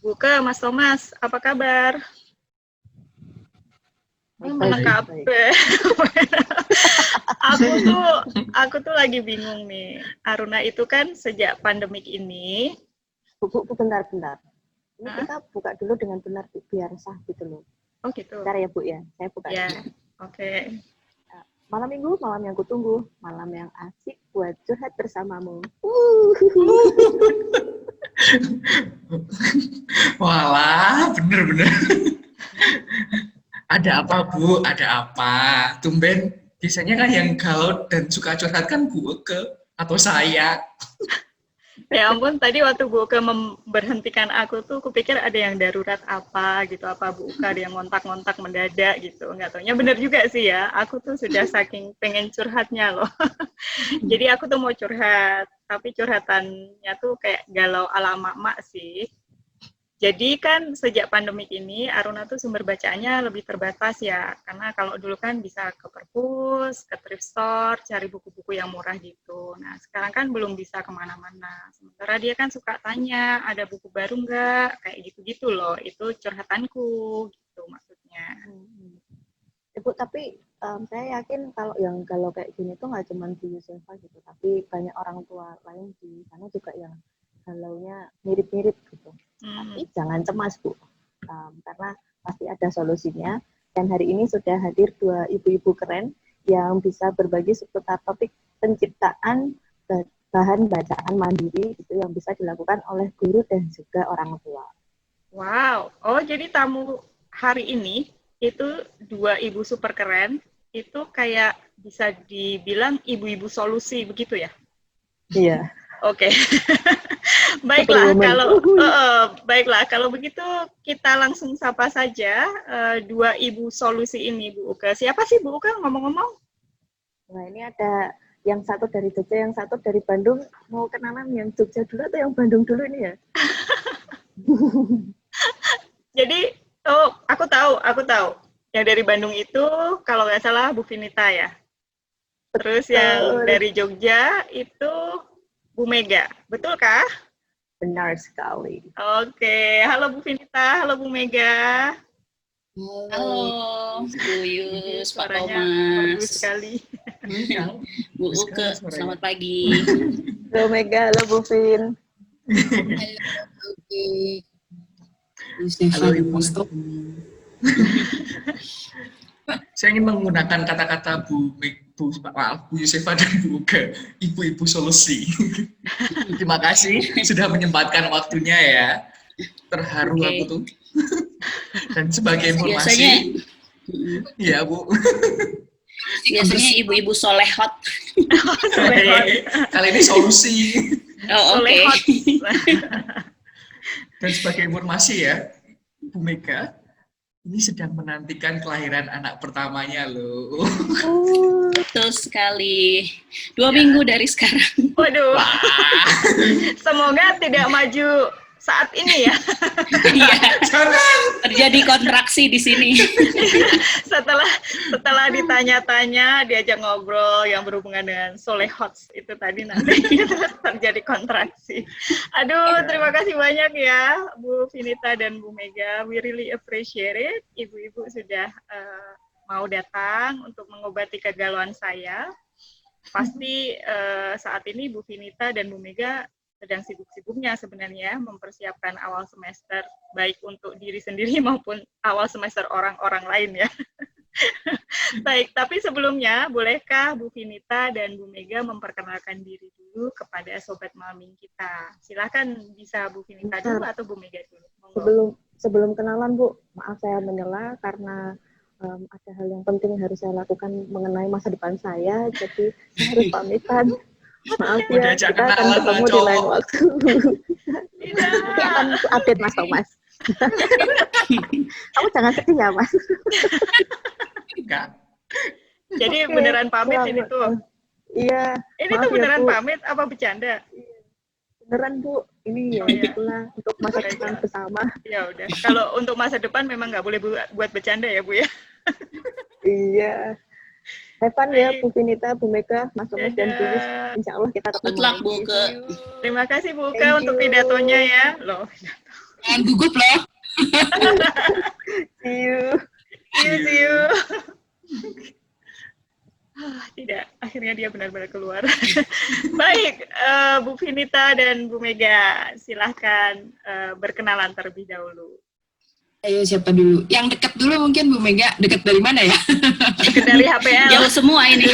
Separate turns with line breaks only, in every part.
Buka, Mas Thomas, apa kabar? Mana kabar? aku tuh lagi bingung nih. Aruna itu kan sejak pandemik ini.
Bu, bentar. Ini kita buka dulu dengan benar biar sah gitu loh.
Oh gitu.
Bentar ya Bu ya, saya buka
ya.
dulu.
Oke.
Malam minggu, malam yang kutunggu, malam yang asik buat curhat bersamamu.
Walah, bener. Ada apa Bu? Ada apa? Tumben, biasanya kan yang galau dan suka curhat kan Bu Eke atau saya.
Ya ampun, tadi waktu Bu Uke memberhentikan aku tuh, kupikir ada yang darurat apa gitu, apa Bu Uke ada yang ngontak-ngontak mendadak gitu. Nggak taunya bener juga sih ya, aku tuh sudah saking pengen curhatnya loh. Jadi aku tuh mau curhat, tapi curhatannya tuh kayak galau ala mak-mak sih. Jadi kan sejak pandemik ini, Aruna tuh sumber bacaannya lebih terbatas ya. Karena kalau dulu kan bisa ke perpus, ke thrift store, cari buku-buku yang murah gitu. Nah, sekarang kan belum bisa kemana-mana. Sementara dia kan suka tanya, ada buku baru nggak? Kayak gitu-gitu loh. Itu curhatanku, gitu maksudnya.
Bu, tapi saya yakin kalau yang galau kayak gini tuh nggak cuma di Yusefa gitu. Tapi banyak orang tua lain di sana juga yang galaunya mirip-mirip gitu. Tapi jangan cemas Bu, karena pasti ada solusinya. Dan hari ini sudah hadir 2 ibu-ibu keren yang bisa berbagi seputar topik penciptaan bahan bacaan mandiri itu yang bisa dilakukan oleh guru dan juga orang tua.
Wow, oh jadi tamu hari ini itu 2 ibu super keren, itu kayak bisa dibilang ibu-ibu solusi begitu ya?
Iya.
Oke. Baiklah kalau begitu kita langsung sapa saja 2 ibu solusi ini Bu Uke. Siapa sih Bu Uke ngomong-ngomong?
Nah, ini ada yang satu dari Jogja, yang satu dari Bandung. Mau kenalan yang Jogja dulu atau yang Bandung dulu ini ya?
Jadi, aku tahu. Yang dari Bandung itu kalau nggak salah Bu Vinita ya. Terus yang dari Jogja itu Bu Mega, betul kah?
Benar sekali.
Oke, halo Bu Vinita, halo Bu Mega.
Halo, Bu Yus, Pak
Suaranya
Thomas.
merdu sekali.
Bu Uke, selamat pagi.
Halo Mega, halo Bu Vin.
Halo,
Halo Ibu. Saya ingin menggunakan kata-kata Bu Yusefa dan Bu Uke, ibu-ibu solusi. Terima kasih sudah menyempatkan waktunya ya. Terharu aku tuh. Dan sebagai informasi, ya Bu.
Biasanya ibu-ibu solehot.
Kali ini solusi.
Oh, oke.
Dan sebagai informasi ya, Bu Mega ini sedang menantikan kelahiran anak pertamanya loh.
Betul sekali. 2 minggu dari sekarang.
Waduh. Semoga tidak maju saat ini ya.
Iya. Terjadi kontraksi di sini.
setelah ditanya-tanya, diajak ngobrol yang berhubungan dengan solehots itu tadi nanti terjadi kontraksi. Aduh, terima kasih banyak ya Bu Vinita dan Bu Mega. We really appreciate it. Ibu-ibu sudah mau datang untuk mengobati kegalauan saya. Pasti saat ini Bu Vinita dan Bu Mega sedang sibuk-sibuknya sebenarnya mempersiapkan awal semester, baik untuk diri sendiri maupun awal semester orang-orang lain ya. Baik, tapi sebelumnya bolehkah Bu Vinita dan Bu Mega memperkenalkan diri dulu kepada Sobat Malming kita? Silakan, bisa Bu Vinita dulu atau Bu Mega dulu.
Sebelum kenalan Bu, maaf saya menyela karena ada hal yang penting yang harus saya lakukan mengenai masa depan saya, jadi saya harus pamitan. Maaf ya, kita akan ketemu di lain waktu. Nanti akan update Mas Thomas. Kamu jangan sedih ya Mas.
Enggak.
Jadi beneran pamit ini tuh?
Iya.
Ini tuh beneran pamit apa bercanda?
Beneran Bu, ini ya itulah untuk masa depan bersama.
Ya udah, kalau untuk masa depan memang nggak boleh buat bercanda ya Bu ya?
Iya. Evan ya, Bu Vinita, Bu Mega, Mas Thomas dan Bu Yus. Insya Allah kita ketemu.
Good luck Bu Uke.
Terima kasih Bu Uke untuk pidatonya ya. Loh.
Jangan gugup loh.
See you.
See you. Tidak, akhirnya dia benar-benar keluar. Baik, Bu Vinita dan Bu Mega, silahkan berkenalan terlebih dahulu.
Ayo siapa dulu? Yang dekat dulu mungkin Bu Mega. Dekat dari mana ya?
Dekat dari HPL.
Jauh semua ini.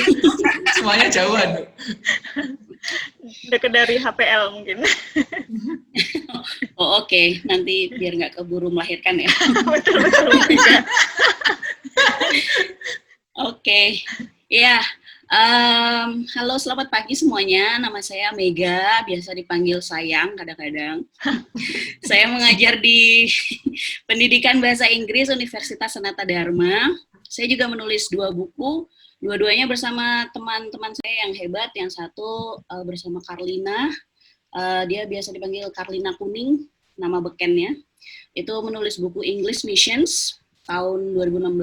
Semuanya jauhan.
Dekat dari HPL mungkin.
Oh oke. Nanti biar nggak keburu melahirkan ya.
Betul-betul Bu Mega.
Oke. Ya, halo selamat pagi semuanya, nama saya Mega, biasa dipanggil Sayang kadang-kadang. Saya mengajar di Pendidikan Bahasa Inggris Universitas Sanata Dharma. Saya juga menulis 2 buku, dua-duanya bersama teman-teman saya yang hebat, yang satu bersama Karlina, dia biasa dipanggil Karlina Kuning, nama bekennya. Itu menulis buku English Missions tahun 2016.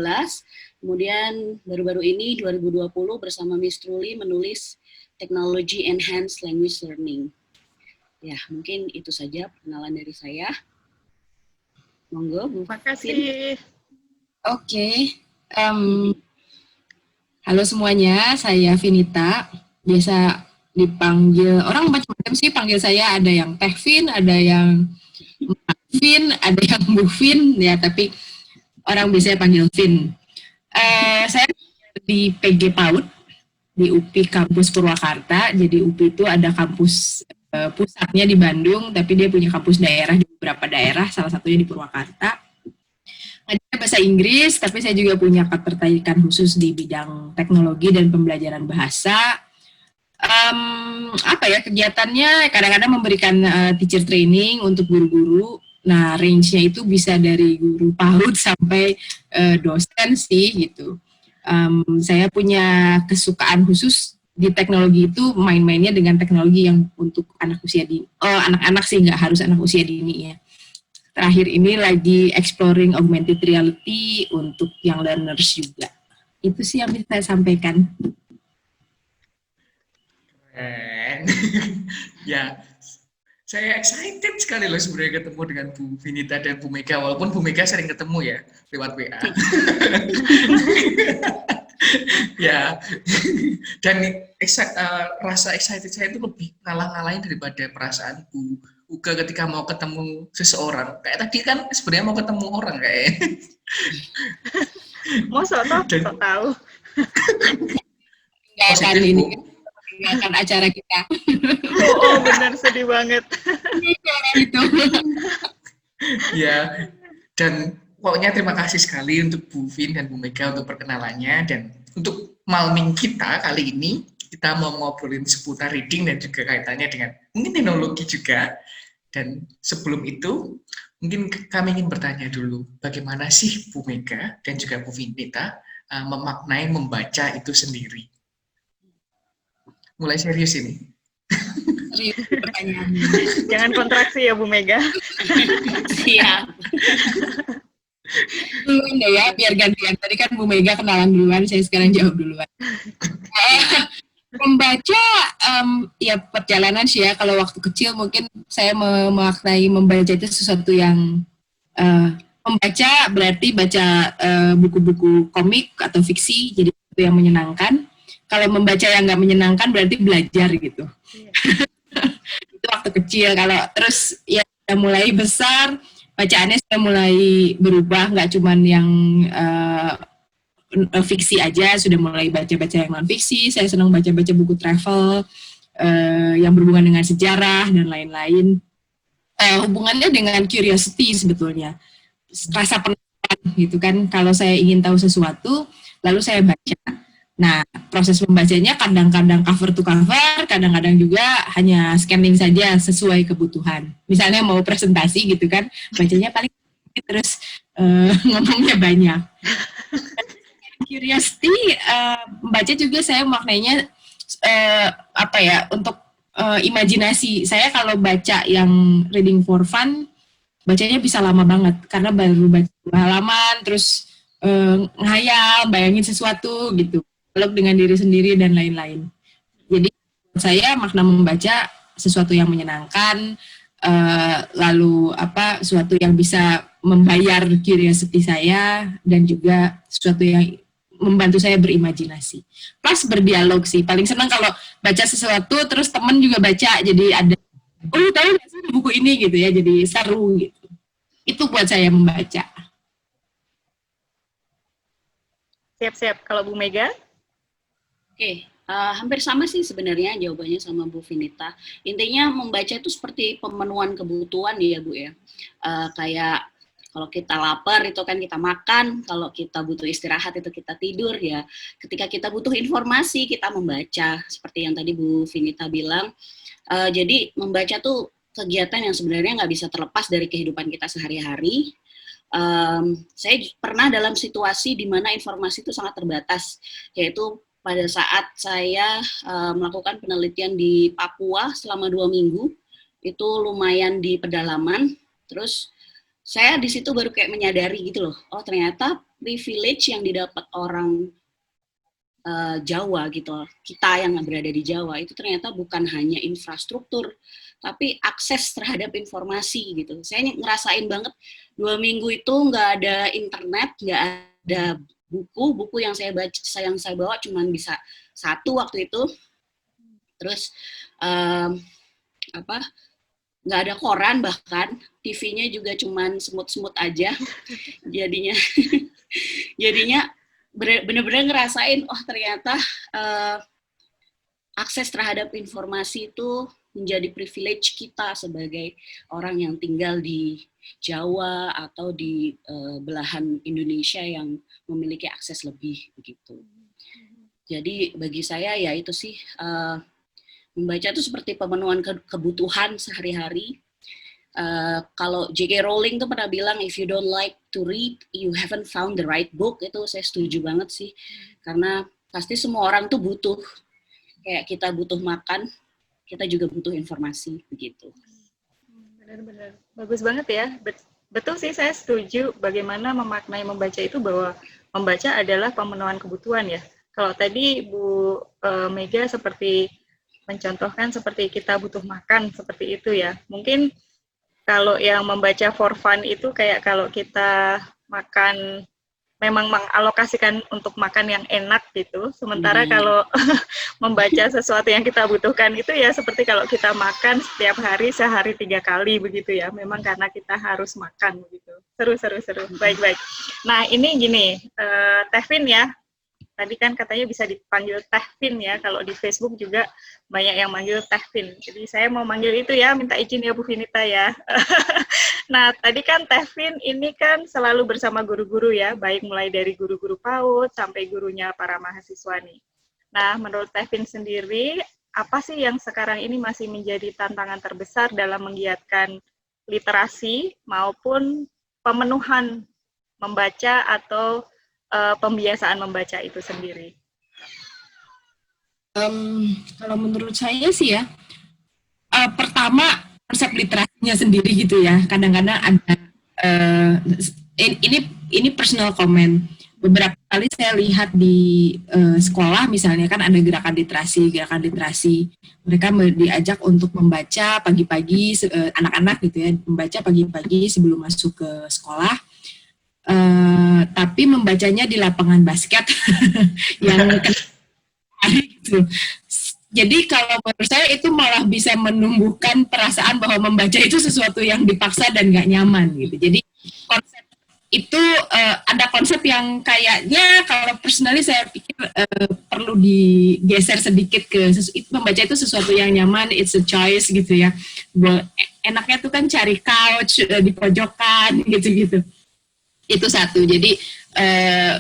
Kemudian baru-baru ini 2020 bersama Miss Truly menulis Technology Enhanced Language Learning. Ya, mungkin itu saja perkenalan dari saya. Monggo, Bu.
Terima kasih.
Oke. Halo semuanya, saya Vinita. Biasa dipanggil, orang macam-macam sih panggil saya, ada yang Teh Vin, ada yang Vin, ada yang Bu Vin, ya tapi orang biasanya panggil Vin. Saya di PG PAUD, di UPI Kampus Purwakarta. Jadi UPI itu ada kampus pusatnya di Bandung, tapi dia punya kampus daerah di beberapa daerah, salah satunya di Purwakarta. Ngajar bahasa Inggris, tapi saya juga punya ketertarikan khusus di bidang teknologi dan pembelajaran bahasa. Kegiatannya kadang-kadang memberikan teacher training untuk guru-guru. Nah, range-nya itu bisa dari guru PAUD sampai dosen sih gitu. Saya punya kesukaan khusus di teknologi itu, main-mainnya dengan teknologi yang untuk anak usia dini. Anak-anak sih, nggak harus anak usia dini ya. Terakhir ini lagi exploring augmented reality untuk yang learners juga. Itu sih yang bisa saya sampaikan.
Keren. Ya. Saya excited sekali loh sebenarnya ketemu dengan Bu Vinita dan Bu Mega, walaupun Bu Mega sering ketemu ya lewat WA. Ya, dan rasa excited saya itu lebih ngalah-ngalahin daripada perasaan Bu Uga ketika mau ketemu seseorang. Kayak tadi kan sebenarnya mau ketemu orang kayak.
Mau sok tahu.
Tinggalkan ini, tinggalkan acara kita.
Oh, benar, sedih banget.
Gitu.
Ya, dan pokoknya terima kasih sekali untuk Bu Vin dan Bu Mega untuk perkenalannya, dan untuk malming kita kali ini kita mau ngobrolin seputar reading dan juga kaitannya dengan mungkin teknologi juga. Dan sebelum itu mungkin kami ingin bertanya dulu, bagaimana sih Bu Mega dan juga Bu Vinita memaknai membaca itu sendiri? Mulai serius ini.
Serius pertanyaannya.
Jangan kontraksi ya Bu Mega.
Siap.
Duluan deh ya, biar gantian. Tadi kan Bu Mega kenalan duluan, saya sekarang jawab duluan. Membaca, ya perjalanan sih ya. Kalau waktu kecil mungkin saya memaknai membaca itu sesuatu yang membaca berarti baca buku-buku komik atau fiksi, jadi itu yang menyenangkan. Kalau membaca yang nggak menyenangkan berarti belajar gitu. Itu waktu kecil. Kalau terus ya mulai besar, bacaannya sudah mulai berubah, nggak cuman yang fiksi aja, sudah mulai baca-baca yang non-fiksi. Saya senang baca-baca buku travel yang berhubungan dengan sejarah dan lain-lain. Hubungannya dengan curiosity sebetulnya. Rasa penasaran gitu kan. Kalau saya ingin tahu sesuatu, lalu saya baca. Nah, proses membacanya kadang-kadang cover to cover, kadang-kadang juga hanya scanning saja sesuai kebutuhan. Misalnya mau presentasi gitu kan, bacanya paling terus ngomongnya banyak. Curiosity, membaca juga saya maknanya untuk imajinasi. Saya kalau baca yang reading for fun, bacanya bisa lama banget karena baru baca halaman, terus ngayal, bayangin sesuatu gitu, dialog dengan diri sendiri dan lain-lain. Jadi saya makna membaca sesuatu yang menyenangkan, lalu suatu yang bisa membayar curiosity saya dan juga sesuatu yang membantu saya berimajinasi. Plus berdialog sih. Paling senang kalau baca sesuatu terus teman juga baca, jadi ada tahu nggak sih buku ini gitu ya, jadi seru gitu. Itu buat saya membaca.
Siap-siap. Kalau Bu Mega?
Oke, hampir sama sih sebenarnya jawabannya sama Bu Vinita. Intinya membaca itu seperti pemenuhan kebutuhan ya Bu ya. Kayak kalau kita lapar itu kan kita makan, kalau kita butuh istirahat itu kita tidur ya. Ketika kita butuh informasi kita membaca, seperti yang tadi Bu Vinita bilang. Jadi membaca tuh kegiatan yang sebenarnya nggak bisa terlepas dari kehidupan kita sehari-hari. Saya pernah dalam situasi di mana informasi itu sangat terbatas, yaitu pada saat saya melakukan penelitian di Papua selama 2 minggu, itu lumayan di pedalaman, terus saya di situ baru kayak menyadari gitu loh, oh ternyata privilege yang didapat orang Jawa gitu, kita yang berada di Jawa itu ternyata bukan hanya infrastruktur, tapi akses terhadap informasi gitu. Saya ngerasain banget 2 minggu itu nggak ada internet, nggak ada buku yang saya bawa cuma bisa 1 waktu itu. Terus nggak ada koran, bahkan TV-nya juga cuman semut-semut aja. jadinya bener-bener ngerasain, oh ternyata akses terhadap informasi itu menjadi privilege kita sebagai orang yang tinggal di Jawa atau di belahan Indonesia yang memiliki akses lebih begitu. Jadi bagi saya ya itu sih, membaca itu seperti pemenuhan kebutuhan sehari-hari. Kalau J.K. Rowling tuh pernah bilang, if you don't like to read, you haven't found the right book. Itu saya setuju banget sih, karena pasti semua orang tuh butuh, kayak kita butuh makan, kita juga butuh informasi begitu.
Benar-benar bagus banget ya. Betul sih, saya setuju bagaimana memaknai membaca itu, bahwa membaca adalah pemenuhan kebutuhan ya. Kalau tadi Bu Mega seperti mencontohkan seperti kita butuh makan, seperti itu ya. Mungkin kalau yang membaca for fun itu kayak kalau kita makan, memang mengalokasikan untuk makan yang enak gitu. Sementara kalau membaca sesuatu yang kita butuhkan itu ya seperti kalau kita makan setiap hari, sehari 3 kali begitu ya. Memang karena kita harus makan begitu. Seru. Baik. Nah ini gini, Teh Vin ya. Tadi kan katanya bisa dipanggil Teh Vin ya, kalau di Facebook juga banyak yang manggil Teh Vin. Jadi saya mau manggil itu ya, minta izin ya Bu Vinita ya. Nah, tadi kan Teh Vin ini kan selalu bersama guru-guru ya, baik mulai dari guru-guru PAUD sampai gurunya para mahasiswa nih. Nah, menurut Teh Vin sendiri, apa sih yang sekarang ini masih menjadi tantangan terbesar dalam menggiatkan literasi maupun pemenuhan membaca atau pembiasaan membaca itu sendiri?
Kalau menurut saya sih ya, pertama konsep literasinya sendiri gitu ya. Kadang-kadang ada ini personal comment. Beberapa kali saya lihat di sekolah misalnya kan ada gerakan literasi. Mereka diajak untuk membaca pagi-pagi, anak-anak gitu ya, membaca pagi-pagi sebelum masuk ke sekolah. Tapi membacanya di lapangan basket yang gitu. Jadi kalau menurut saya itu malah bisa menumbuhkan perasaan bahwa membaca itu sesuatu yang dipaksa dan nggak nyaman gitu. Jadi konsep itu ada konsep yang kayaknya kalau personally saya pikir perlu digeser sedikit ke membaca itu sesuatu yang nyaman, it's a choice gitu ya. Enaknya tuh kan cari couch di pojokan gitu-gitu. Itu satu. Jadi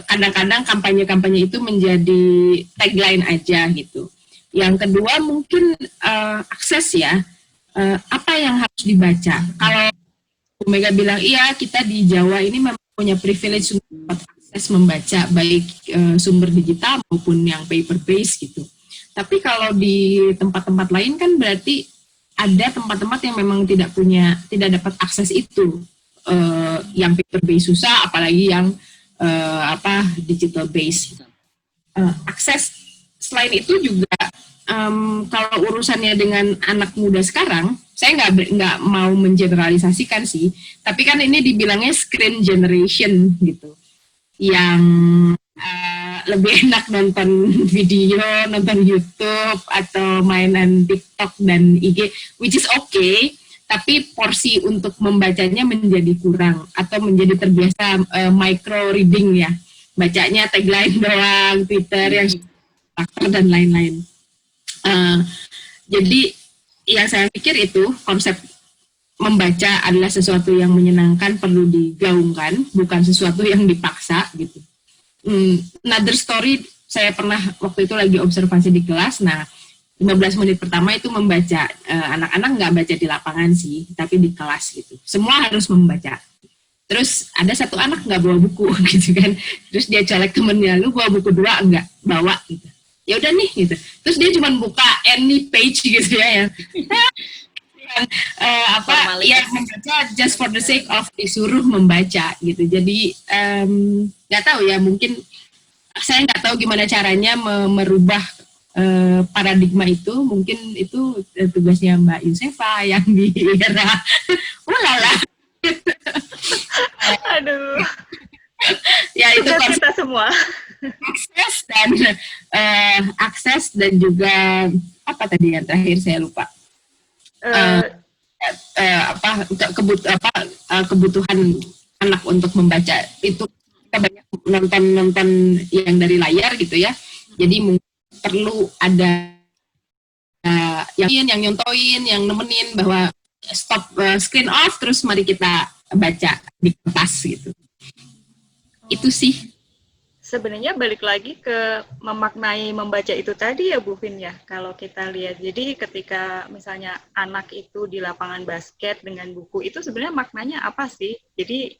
kadang-kadang kampanye-kampanye itu menjadi tagline aja gitu. Yang kedua mungkin akses ya. Apa yang harus dibaca? Kalau Bu Mega bilang iya, kita di Jawa ini memang punya privilege untuk dapat akses membaca baik sumber digital maupun yang paper based gitu. Tapi kalau di tempat-tempat lain kan berarti ada tempat-tempat yang memang tidak dapat akses itu. Yang paper based susah, apalagi yang digital based. Akses selain itu juga kalau urusannya dengan anak muda sekarang, saya nggak mau mengeneralisasikan sih, tapi kan ini dibilangnya screen generation gitu, yang lebih enak nonton video, nonton YouTube atau mainan TikTok dan IG, which is okay, tapi porsi untuk membacanya menjadi kurang atau menjadi terbiasa micro reading ya, bacanya tagline doang, Twitter yang dan lain-lain. Jadi yang saya pikir itu konsep membaca adalah sesuatu yang menyenangkan, perlu digaungkan, bukan sesuatu yang dipaksa gitu. Another story, saya pernah waktu itu lagi observasi di kelas, nah 15 menit pertama itu membaca, anak-anak nggak baca di lapangan sih, tapi di kelas gitu. Semua harus membaca. Terus ada satu anak nggak bawa buku gitu kan, terus dia colek temennya, lu bawa buku 2 enggak? Bawa gitu. Ya udah nih gitu. Terus dia cuma buka any page gitu ya, yang membaca just for the sake of disuruh membaca gitu. Jadi nggak tahu ya, mungkin saya nggak tahu gimana caranya merubah paradigma itu. Mungkin itu tugasnya Mbak Yusefa yang di era ulala.
Aduh.
Ya itu
kita semua.
Akses dan juga apa tadi yang terakhir saya lupa. Kebutuhan anak untuk membaca itu, kita banyak nonton yang dari layar gitu ya, jadi mungkin perlu ada yang nyontoin, yang nemenin bahwa stop, screen off, terus mari kita baca di kertas gitu. Itu sih.
Sebenarnya balik lagi ke memaknai membaca itu tadi ya Bu Vin ya, kalau kita lihat. Jadi ketika misalnya anak itu di lapangan basket dengan buku, itu sebenarnya maknanya apa sih? Jadi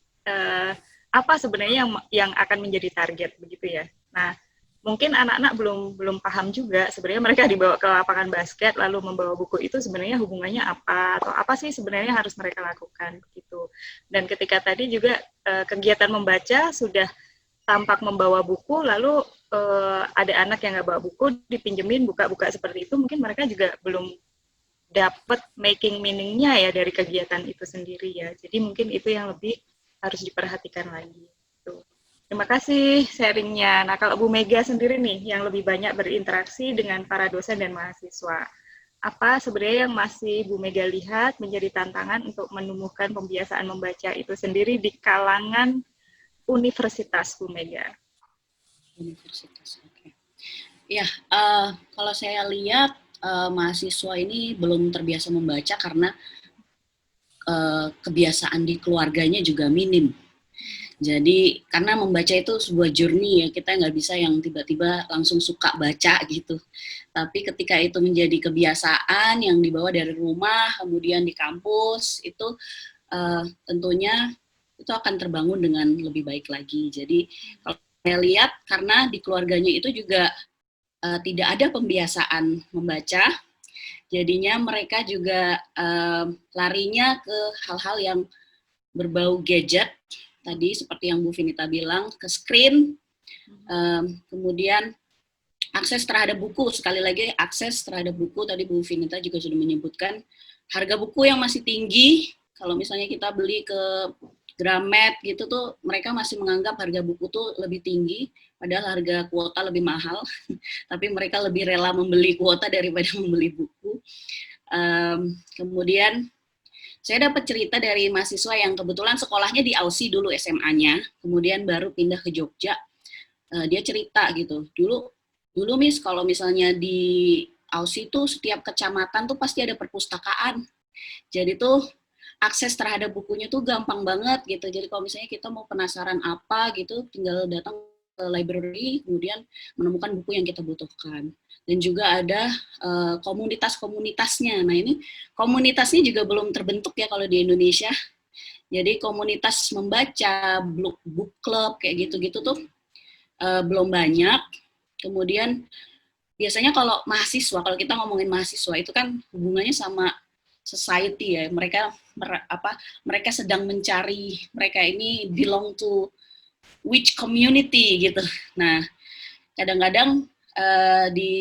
apa sebenarnya yang akan menjadi target begitu ya. Nah, mungkin anak-anak belum paham juga sebenarnya mereka dibawa ke lapangan basket lalu membawa buku itu sebenarnya hubungannya apa, atau apa sih sebenarnya harus mereka lakukan begitu. Dan ketika tadi juga kegiatan membaca sudah tampak membawa buku, lalu ada anak yang nggak bawa buku, dipinjemin buka-buka seperti itu, mungkin mereka juga belum dapat making meaning-nya ya dari kegiatan itu sendiri ya. Jadi mungkin itu yang lebih harus diperhatikan lagi. Tuh. Terima kasih sharingnya. Nah kalau Bu Mega sendiri nih, yang lebih banyak berinteraksi dengan para dosen dan mahasiswa, apa sebenarnya yang masih Bu Mega lihat menjadi tantangan untuk menumbuhkan pembiasaan membaca itu sendiri di kalangan universitas, Bu Mega?
Universitas, oke. Ya, kalau saya lihat mahasiswa ini belum terbiasa membaca karena kebiasaan di keluarganya juga minim. Jadi karena membaca itu sebuah journey ya, kita nggak bisa yang tiba-tiba langsung suka baca gitu. Tapi ketika itu menjadi kebiasaan yang dibawa dari rumah, kemudian di kampus, itu tentunya itu akan terbangun dengan lebih baik lagi. Jadi kalau saya lihat karena di keluarganya itu juga tidak ada pembiasaan membaca, jadinya mereka juga larinya ke hal-hal yang berbau gadget, tadi seperti yang Bu Vinita bilang, ke screen, kemudian akses terhadap buku, sekali lagi akses terhadap buku, tadi Bu Vinita juga sudah menyebutkan, harga buku yang masih tinggi, kalau misalnya kita beli ke Gramet gitu tuh, mereka masih menganggap harga buku tuh lebih tinggi, padahal harga kuota lebih mahal, tapi mereka lebih rela membeli kuota daripada membeli buku. Kemudian saya dapat cerita dari mahasiswa yang kebetulan sekolahnya di Aussie dulu SMA-nya, kemudian baru pindah ke Jogja. Dia cerita gitu, dulu Miss, kalau misalnya di Aussie tuh setiap kecamatan tuh pasti ada perpustakaan. Jadi tuh akses terhadap bukunya tuh gampang banget gitu. Jadi kalau misalnya kita mau penasaran apa gitu, tinggal datang ke library, kemudian menemukan buku yang kita butuhkan. Dan juga ada komunitas-komunitasnya. Nah ini komunitasnya juga belum terbentuk ya kalau di Indonesia. Jadi komunitas membaca, book club kayak gitu-gitu tuh belum banyak. Kemudian biasanya kalau mahasiswa, kalau kita ngomongin mahasiswa itu kan hubungannya sama society ya, mereka sedang mencari, mereka ini belong to which community gitu. Nah, kadang-kadang di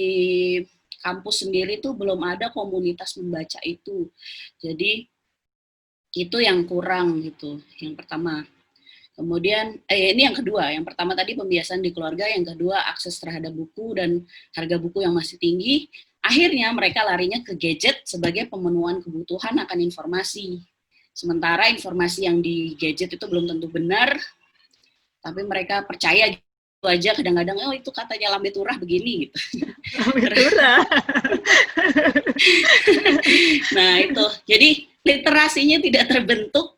kampus sendiri tuh belum ada komunitas membaca itu. Jadi itu yang kurang gitu, yang pertama. Kemudian, ini yang kedua. Yang pertama tadi pembiasaan di keluarga, yang kedua akses terhadap buku dan harga buku yang masih tinggi. Akhirnya mereka larinya ke gadget sebagai pemenuhan kebutuhan akan informasi. Sementara informasi yang di gadget itu belum tentu benar, tapi mereka percaya gitu aja kadang-kadang, oh itu katanya lambe turah begini gitu.
Lambe turah.
Nah itu, jadi literasinya tidak terbentuk,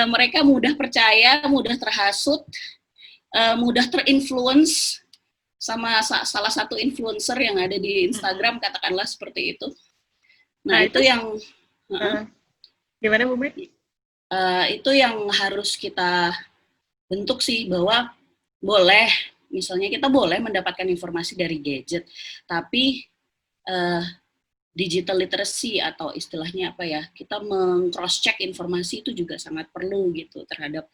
mereka mudah percaya, mudah terhasut, mudah terinfluence sama salah satu influencer yang ada di Instagram, katakanlah seperti itu. Nah itu yang
gimana Bu Meg?
Itu yang harus kita bentuk sih, bahwa boleh, misalnya kita boleh mendapatkan informasi dari gadget, tapi digital literacy atau istilahnya apa ya, kita meng-cross check informasi itu juga sangat perlu gitu terhadap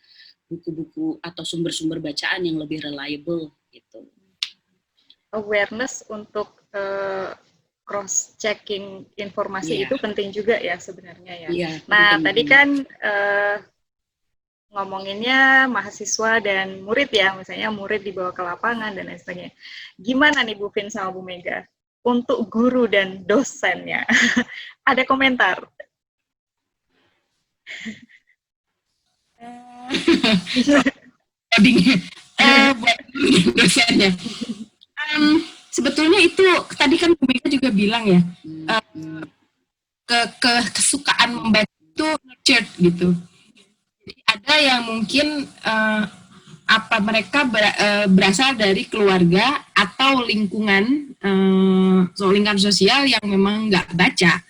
buku-buku atau sumber-sumber bacaan yang lebih reliable gitu.
Awareness untuk cross checking informasi itu penting juga ya sebenarnya ya. Nah tadi kan ngomonginnya mahasiswa dan murid ya, misalnya murid dibawa ke lapangan dan lain sebagainya. Gimana nih Bu Vin sama Bu Mega untuk guru dan dosennya? Ada komentar?
Buat dosennya. Sebetulnya itu tadi kan Bu Mega juga bilang ya, kesukaan membaca itu nurtured gitu. Ada yang mungkin mereka berasal dari keluarga atau lingkungan sosial yang memang nggak baca.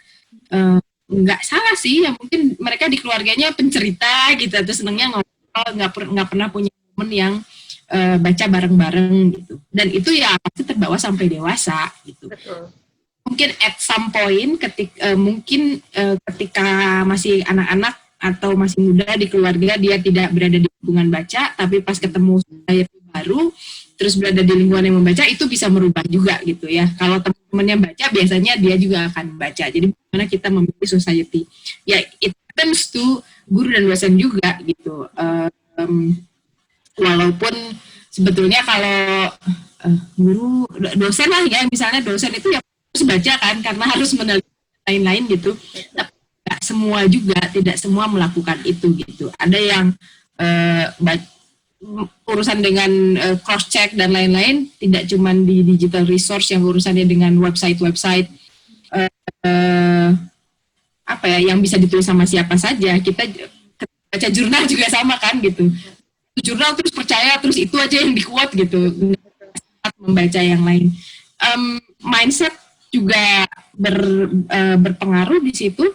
Nggak salah sih, yang mungkin mereka di keluarganya pencerita gitu, atau senangnya ngobrol, nggak pernah punya momen yang baca bareng-bareng gitu. Dan itu ya pasti terbawa sampai dewasa gitu.
Betul.
Mungkin at some point ketika masih anak-anak atau masih muda di keluarga, dia tidak berada di lingkungan baca, tapi pas ketemu society baru, terus berada di lingkungan yang membaca, itu bisa merubah juga gitu ya. Kalau teman-temannya baca, biasanya dia juga akan baca. Jadi bagaimana kita memilih society? Ya, it happens to guru dan dosen juga gitu. Walaupun sebetulnya kalau guru, dosen lah ya, misalnya dosen itu ya harus baca kan, karena harus meneliti lain-lain gitu. Tapi semua juga, tidak semua melakukan itu gitu. Ada yang urusan dengan cross check dan lain-lain, tidak cuma di digital resource yang urusannya dengan website-website yang bisa ditulis sama siapa saja. Kita baca jurnal juga sama kan gitu. Jurnal terus percaya, terus itu aja yang di-quote gitu. Membaca yang lain. Mindset juga berpengaruh di situ.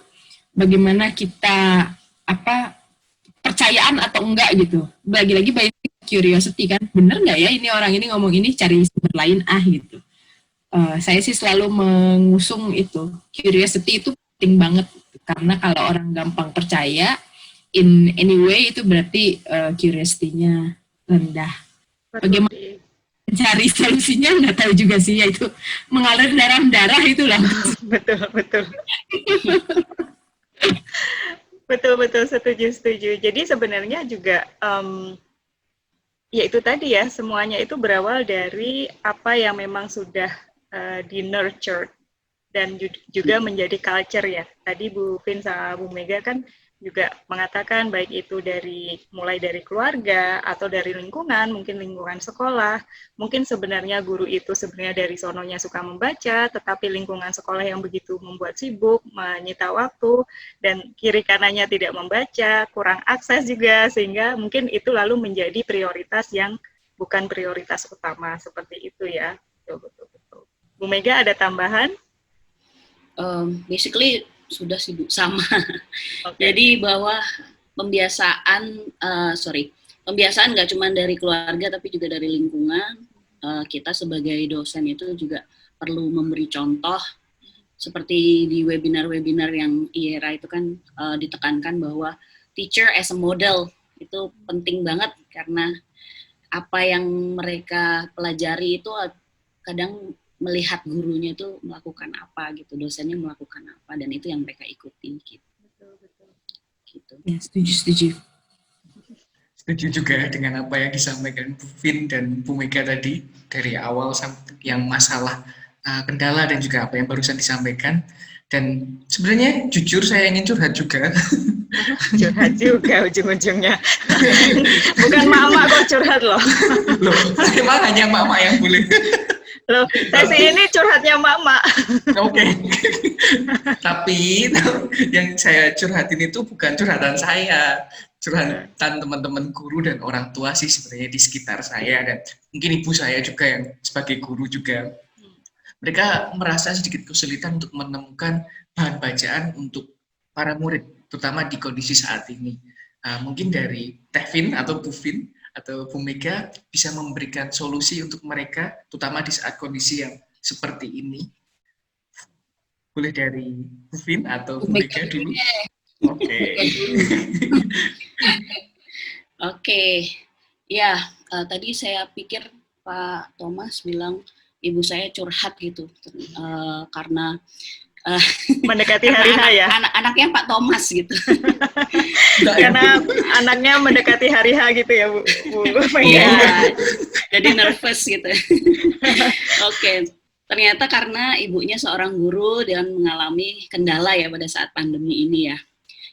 Bagaimana kita percayaan atau enggak gitu. Lagi-lagi by curiosity kan, bener nggak ya ini orang ini ngomong ini, cari sumber lain gitu. Saya sih selalu mengusung itu, curiosity itu penting banget, karena kalau orang gampang percaya in any way itu berarti curiosity-nya rendah. Bagaimana mencari solusinya nggak tahu juga sih, ya itu mengalir darah itulah.
Betul. Betul, setuju. Jadi sebenarnya juga ya itu tadi ya, semuanya itu berawal dari apa yang memang sudah di nurture dan juga menjadi culture ya. Tadi Bu Vin sama Bu Mega kan juga mengatakan baik itu mulai dari keluarga atau dari lingkungan, mungkin lingkungan sekolah, mungkin sebenarnya guru itu sebenarnya dari sononya suka membaca, tetapi lingkungan sekolah yang begitu membuat sibuk, menyita waktu, dan kiri kanannya tidak membaca, kurang akses juga, sehingga mungkin itu lalu menjadi prioritas yang bukan prioritas utama, seperti itu ya. Betul. Bu Mega ada tambahan?
Basically sudah sibuk sama.
Okay.
Jadi bahwa pembiasaan nggak cuma dari keluarga tapi juga dari lingkungan. Kita sebagai dosen itu juga perlu memberi contoh, seperti di webinar-webinar yang IERA itu kan ditekankan bahwa teacher as a model itu penting banget, karena apa yang mereka pelajari itu kadang melihat gurunya itu melakukan apa gitu, dosennya melakukan apa, dan itu yang mereka ikuti gitu. Gitu.
Ya, setuju.
Setuju juga dengan apa yang disampaikan Bu Vin dan Bu Mega tadi dari awal sampai yang masalah kendala dan juga apa yang barusan disampaikan. Dan sebenarnya jujur saya ingin curhat juga.
Curhat juga ujung-ujungnya. Bukan mama kok curhat loh.
Loh, memang hanya mama yang boleh.
Loh, sesi ini curhatnya mama.
Oke. Tapi yang saya curhatin itu bukan curhatan saya. Curhatan teman-teman guru dan orang tua sih sebenarnya di sekitar saya, dan mungkin ibu saya juga yang sebagai guru juga. Mereka merasa sedikit kesulitan untuk menemukan bahan bacaan untuk para murid, terutama di kondisi saat ini. Mungkin dari Teh Vin atau Bu Vin atau Bu Mega bisa memberikan solusi untuk mereka, terutama di saat kondisi yang seperti ini. Boleh dari Bu Vin atau Bu Mega dulu? Oke.
Oke, ya tadi saya pikir Pak Thomas bilang ibu saya curhat gitu, karena
mendekati hari H ya.
Anaknya Pak Thomas gitu.
Karena anaknya mendekati hari H gitu ya Bu.
Iya, jadi nervous gitu. Oke, ternyata karena ibunya seorang guru dan mengalami kendala ya pada saat pandemi ini ya.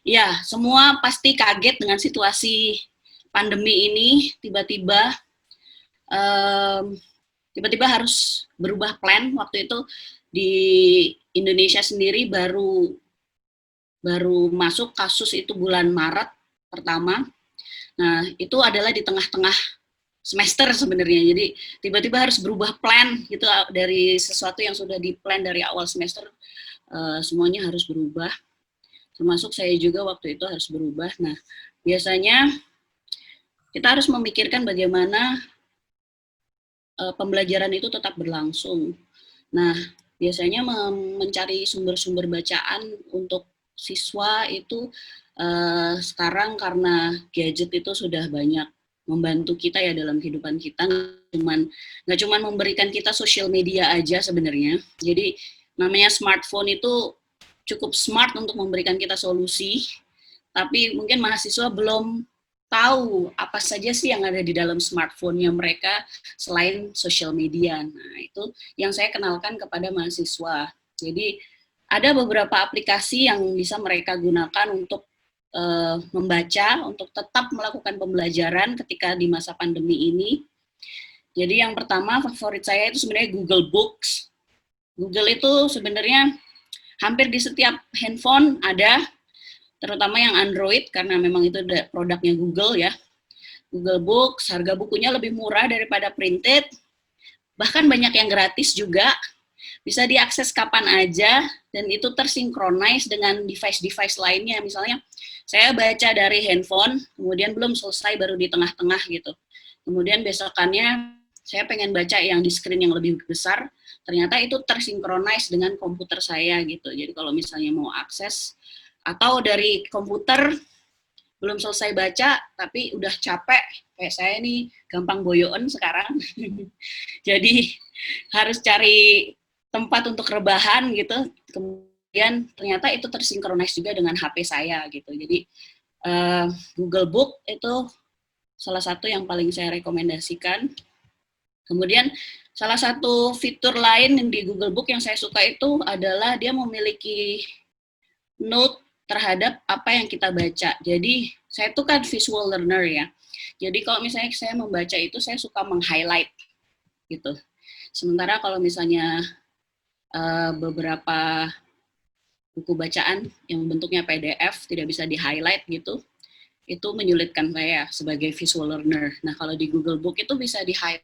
Ya, semua pasti kaget dengan situasi pandemi ini, tiba-tiba harus berubah plan. Waktu itu di Indonesia sendiri baru masuk kasus itu bulan Maret pertama. Nah, itu adalah di tengah-tengah semester sebenarnya. Jadi tiba-tiba harus berubah plan gitu, dari sesuatu yang sudah di plan dari awal semester, semuanya harus berubah. Termasuk saya juga waktu itu harus berubah. Nah, biasanya kita harus memikirkan bagaimana pembelajaran itu tetap berlangsung. Nah, biasanya mencari sumber-sumber bacaan untuk siswa itu sekarang karena gadget itu sudah banyak membantu kita ya dalam kehidupan kita. Nggak cuman memberikan kita sosial media aja sebenarnya. Jadi namanya smartphone itu cukup smart untuk memberikan kita solusi, tapi mungkin mahasiswa belum tahu apa saja sih yang ada di dalam smartphone-nya mereka selain sosial media. Nah, itu yang saya kenalkan kepada mahasiswa. Jadi, ada beberapa aplikasi yang bisa mereka gunakan untuk membaca, untuk tetap melakukan pembelajaran ketika di masa pandemi ini. Jadi, yang pertama favorit saya itu sebenarnya Google Books. Google itu sebenarnya hampir di setiap handphone ada, terutama yang Android, karena memang itu produknya Google ya. Google Books, harga bukunya lebih murah daripada printed, bahkan banyak yang gratis juga, bisa diakses kapan aja, dan itu tersinkronis dengan device-device lainnya. Misalnya, saya baca dari handphone, kemudian belum selesai, baru di tengah-tengah gitu. Kemudian besokannya, saya pengen baca yang di screen yang lebih besar, ternyata itu tersinkronis dengan komputer saya gitu. Jadi kalau misalnya mau akses, atau dari komputer belum selesai baca tapi udah capek, kayak saya nih gampang boyoen sekarang. Jadi harus cari tempat untuk rebahan gitu, kemudian ternyata itu tersinkronis juga dengan HP saya gitu. Jadi Google Book itu salah satu yang paling saya rekomendasikan. Kemudian salah satu fitur lain yang di Google Book yang saya suka itu adalah dia memiliki note terhadap apa yang kita baca. Jadi saya tuh kan visual learner ya. Jadi kalau misalnya saya membaca itu saya suka meng-highlight gitu. Sementara kalau misalnya beberapa buku bacaan yang bentuknya PDF tidak bisa di-highlight gitu, itu menyulitkan saya sebagai visual learner. Nah, kalau di Google Book itu bisa di-highlight.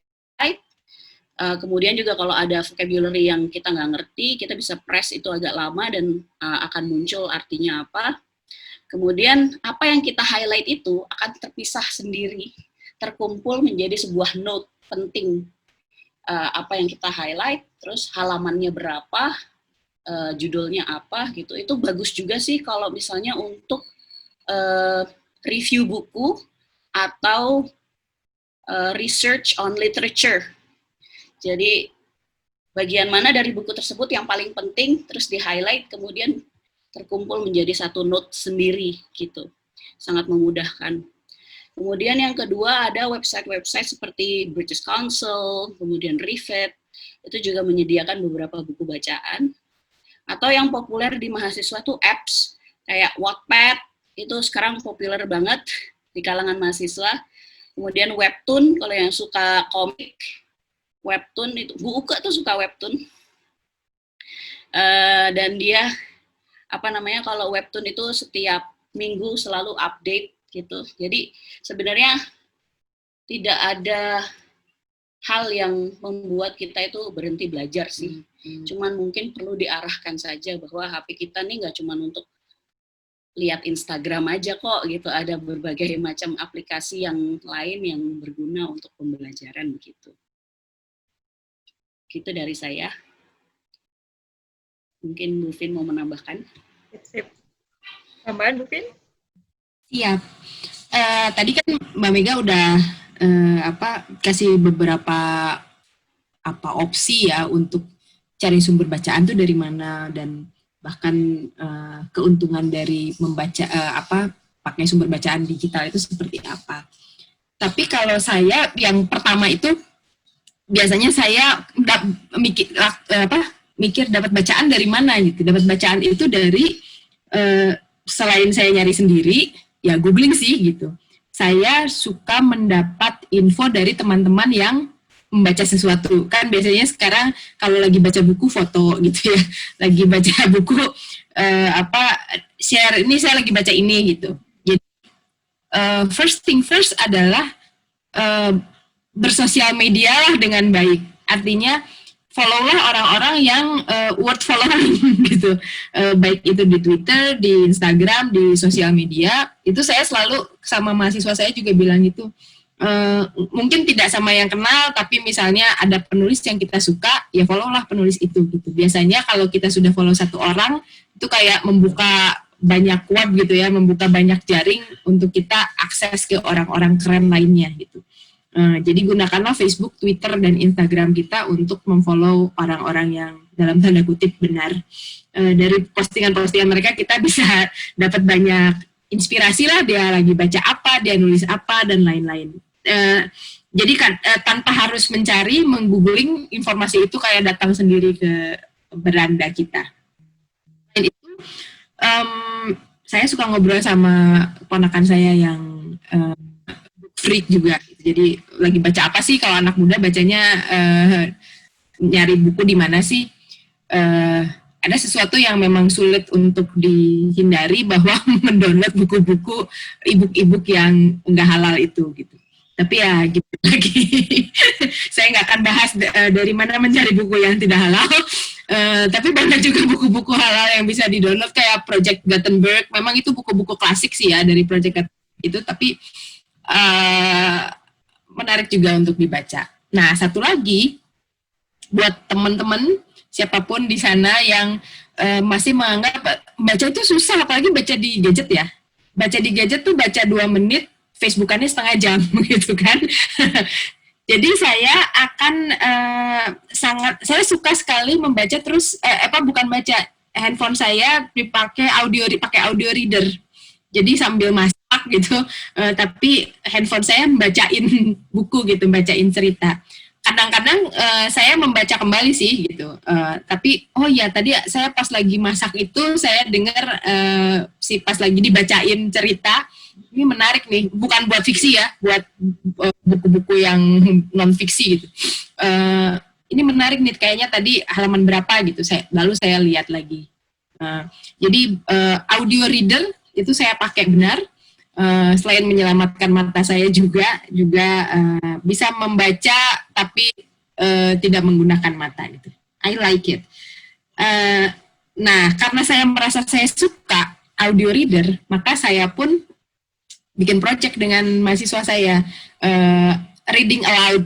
Kemudian juga kalau ada vocabulary yang kita nggak ngerti, kita bisa press itu agak lama dan akan muncul artinya apa. Kemudian apa yang kita highlight itu akan terpisah sendiri, terkumpul menjadi sebuah note penting. Apa yang kita highlight, terus halamannya berapa, judulnya apa gitu. Itu bagus juga sih kalau misalnya untuk review buku atau research on literature. Jadi bagian mana dari buku tersebut yang paling penting, terus di-highlight, kemudian terkumpul menjadi satu note sendiri gitu. Sangat memudahkan. Kemudian yang kedua ada website-website seperti British Council, kemudian Rivet, itu juga menyediakan beberapa buku bacaan. Atau yang populer di mahasiswa tuh apps, kayak Wattpad, itu sekarang populer banget di kalangan mahasiswa. Kemudian Webtoon, kalau yang suka komik, Webtoon itu, Bu Uke tuh suka Webtoon. Dan dia, kalau Webtoon itu setiap minggu selalu update gitu. Jadi sebenarnya tidak ada hal yang membuat kita itu berhenti belajar sih. Cuman mungkin perlu diarahkan saja bahwa HP kita nih nggak cuma untuk lihat Instagram aja kok gitu. Ada berbagai macam aplikasi yang lain yang berguna untuk pembelajaran begitu. Gitu dari saya. Mungkin Bu Fin mau menambahkan.
Sip. Tambahan Bu Fin?
Siap. Tadi kan Mbak Mega udah kasih beberapa opsi ya untuk cari sumber bacaan tuh dari mana, dan bahkan keuntungan dari membaca pakai sumber bacaan digital itu seperti apa. Tapi kalau saya yang pertama itu biasanya saya mikir dapat bacaan dari mana gitu. Dapat bacaan itu dari selain saya nyari sendiri, ya googling sih gitu. Saya suka mendapat info dari teman-teman yang membaca sesuatu. Kan biasanya sekarang kalau lagi baca buku foto gitu ya. Lagi baca buku share ini saya lagi baca ini gitu. Jadi first thing first adalah bersosial media lah dengan baik. Artinya follow-lah orang-orang yang worth following gitu. Baik itu di Twitter, di Instagram, di sosial media. Itu saya selalu sama mahasiswa saya juga bilang gitu. Mungkin tidak sama yang kenal, tapi misalnya ada penulis yang kita suka, ya follow-lah penulis itu gitu. Biasanya kalau kita sudah follow satu orang, itu kayak membuka banyak web gitu ya, membuka banyak jaring untuk kita akses ke orang-orang keren lainnya gitu. Jadi gunakanlah Facebook, Twitter, dan Instagram kita untuk memfollow orang-orang yang dalam tanda kutip benar. Dari postingan-postingan mereka kita bisa dapat banyak inspirasi lah, dia lagi baca apa, dia nulis apa, dan lain-lain. Jadi kan tanpa harus mencari, menggoogling informasi itu kayak datang sendiri ke beranda kita. Dan itu saya suka ngobrol sama ponakan saya yang freak juga. Jadi lagi baca apa sih, kalau anak muda bacanya nyari buku di mana sih? Ada sesuatu yang memang sulit untuk dihindari, bahwa mendownload buku-buku e-book yang enggak halal itu gitu. Tapi ya gitu lagi. Saya nggak akan bahas dari mana mencari buku yang tidak halal. Tapi banyak juga buku-buku halal yang bisa di-download kayak Project Gutenberg. Memang itu buku-buku klasik sih ya dari Project Gutenberg itu, tapi menarik juga untuk dibaca. Nah, satu lagi buat teman-teman siapapun di sana yang masih menganggap baca itu susah, apalagi baca di gadget ya. Baca di gadget tuh baca 2 menit, Facebookannya setengah jam gitu kan. Jadi saya akan saya suka sekali membaca terus bukan baca, handphone saya pakai audio reader. Jadi sambil masak gitu, tapi handphone saya membacain buku gitu, bacain cerita. Kadang-kadang saya membaca kembali sih gitu. Tapi oh ya tadi saya pas lagi masak itu saya dengar pas lagi dibacain cerita. Ini menarik nih, bukan buat fiksi ya, buat buku-buku yang non fiksi gitu. Ini menarik nih, kayaknya tadi halaman berapa gitu. Lalu saya lihat lagi. Jadi audio reader itu saya pakai benar. Selain menyelamatkan mata saya juga bisa membaca tapi tidak menggunakan mata gitu. I like it. Nah, karena saya merasa saya suka audio reader, maka saya pun bikin project dengan mahasiswa saya, reading aloud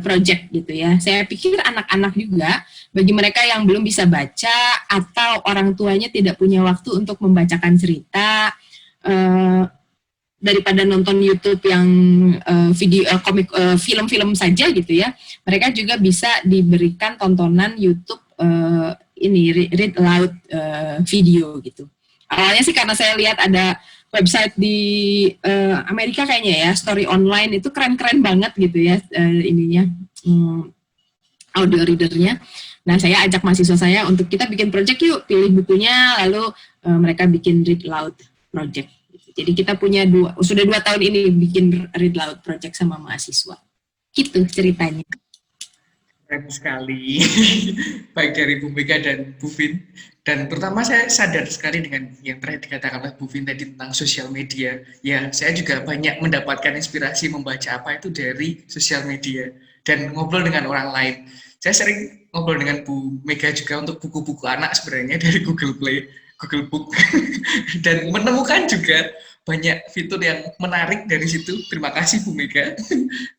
project gitu ya. Saya pikir anak-anak juga, bagi mereka yang belum bisa baca atau orang tuanya tidak punya waktu untuk membacakan cerita, daripada nonton YouTube yang film-film saja gitu ya, mereka juga bisa diberikan tontonan YouTube read aloud video gitu. Awalnya sih karena saya lihat ada website di Amerika kayaknya ya, Story Online itu keren-keren banget gitu ya audio readernya. Nah, saya ajak mahasiswa saya untuk kita bikin project yuk, pilih bukunya, lalu mereka bikin read aloud project. Jadi kita punya sudah 2 tahun ini bikin read aloud project sama mahasiswa. Gitu ceritanya.
Keren sekali. Baik dari Bu Mega dan Bu Vin. Dan terutama saya sadar sekali dengan yang terakhir dikatakan oleh Bu Vin tadi tentang sosial media. Ya, saya juga banyak mendapatkan inspirasi membaca apa itu dari sosial media. Dan ngobrol dengan orang lain. Saya sering ngobrol dengan Bu Mega juga untuk buku-buku anak sebenarnya dari Google Play, Google Book. Dan menemukan juga banyak fitur yang menarik dari situ. Terima kasih Bu Mega.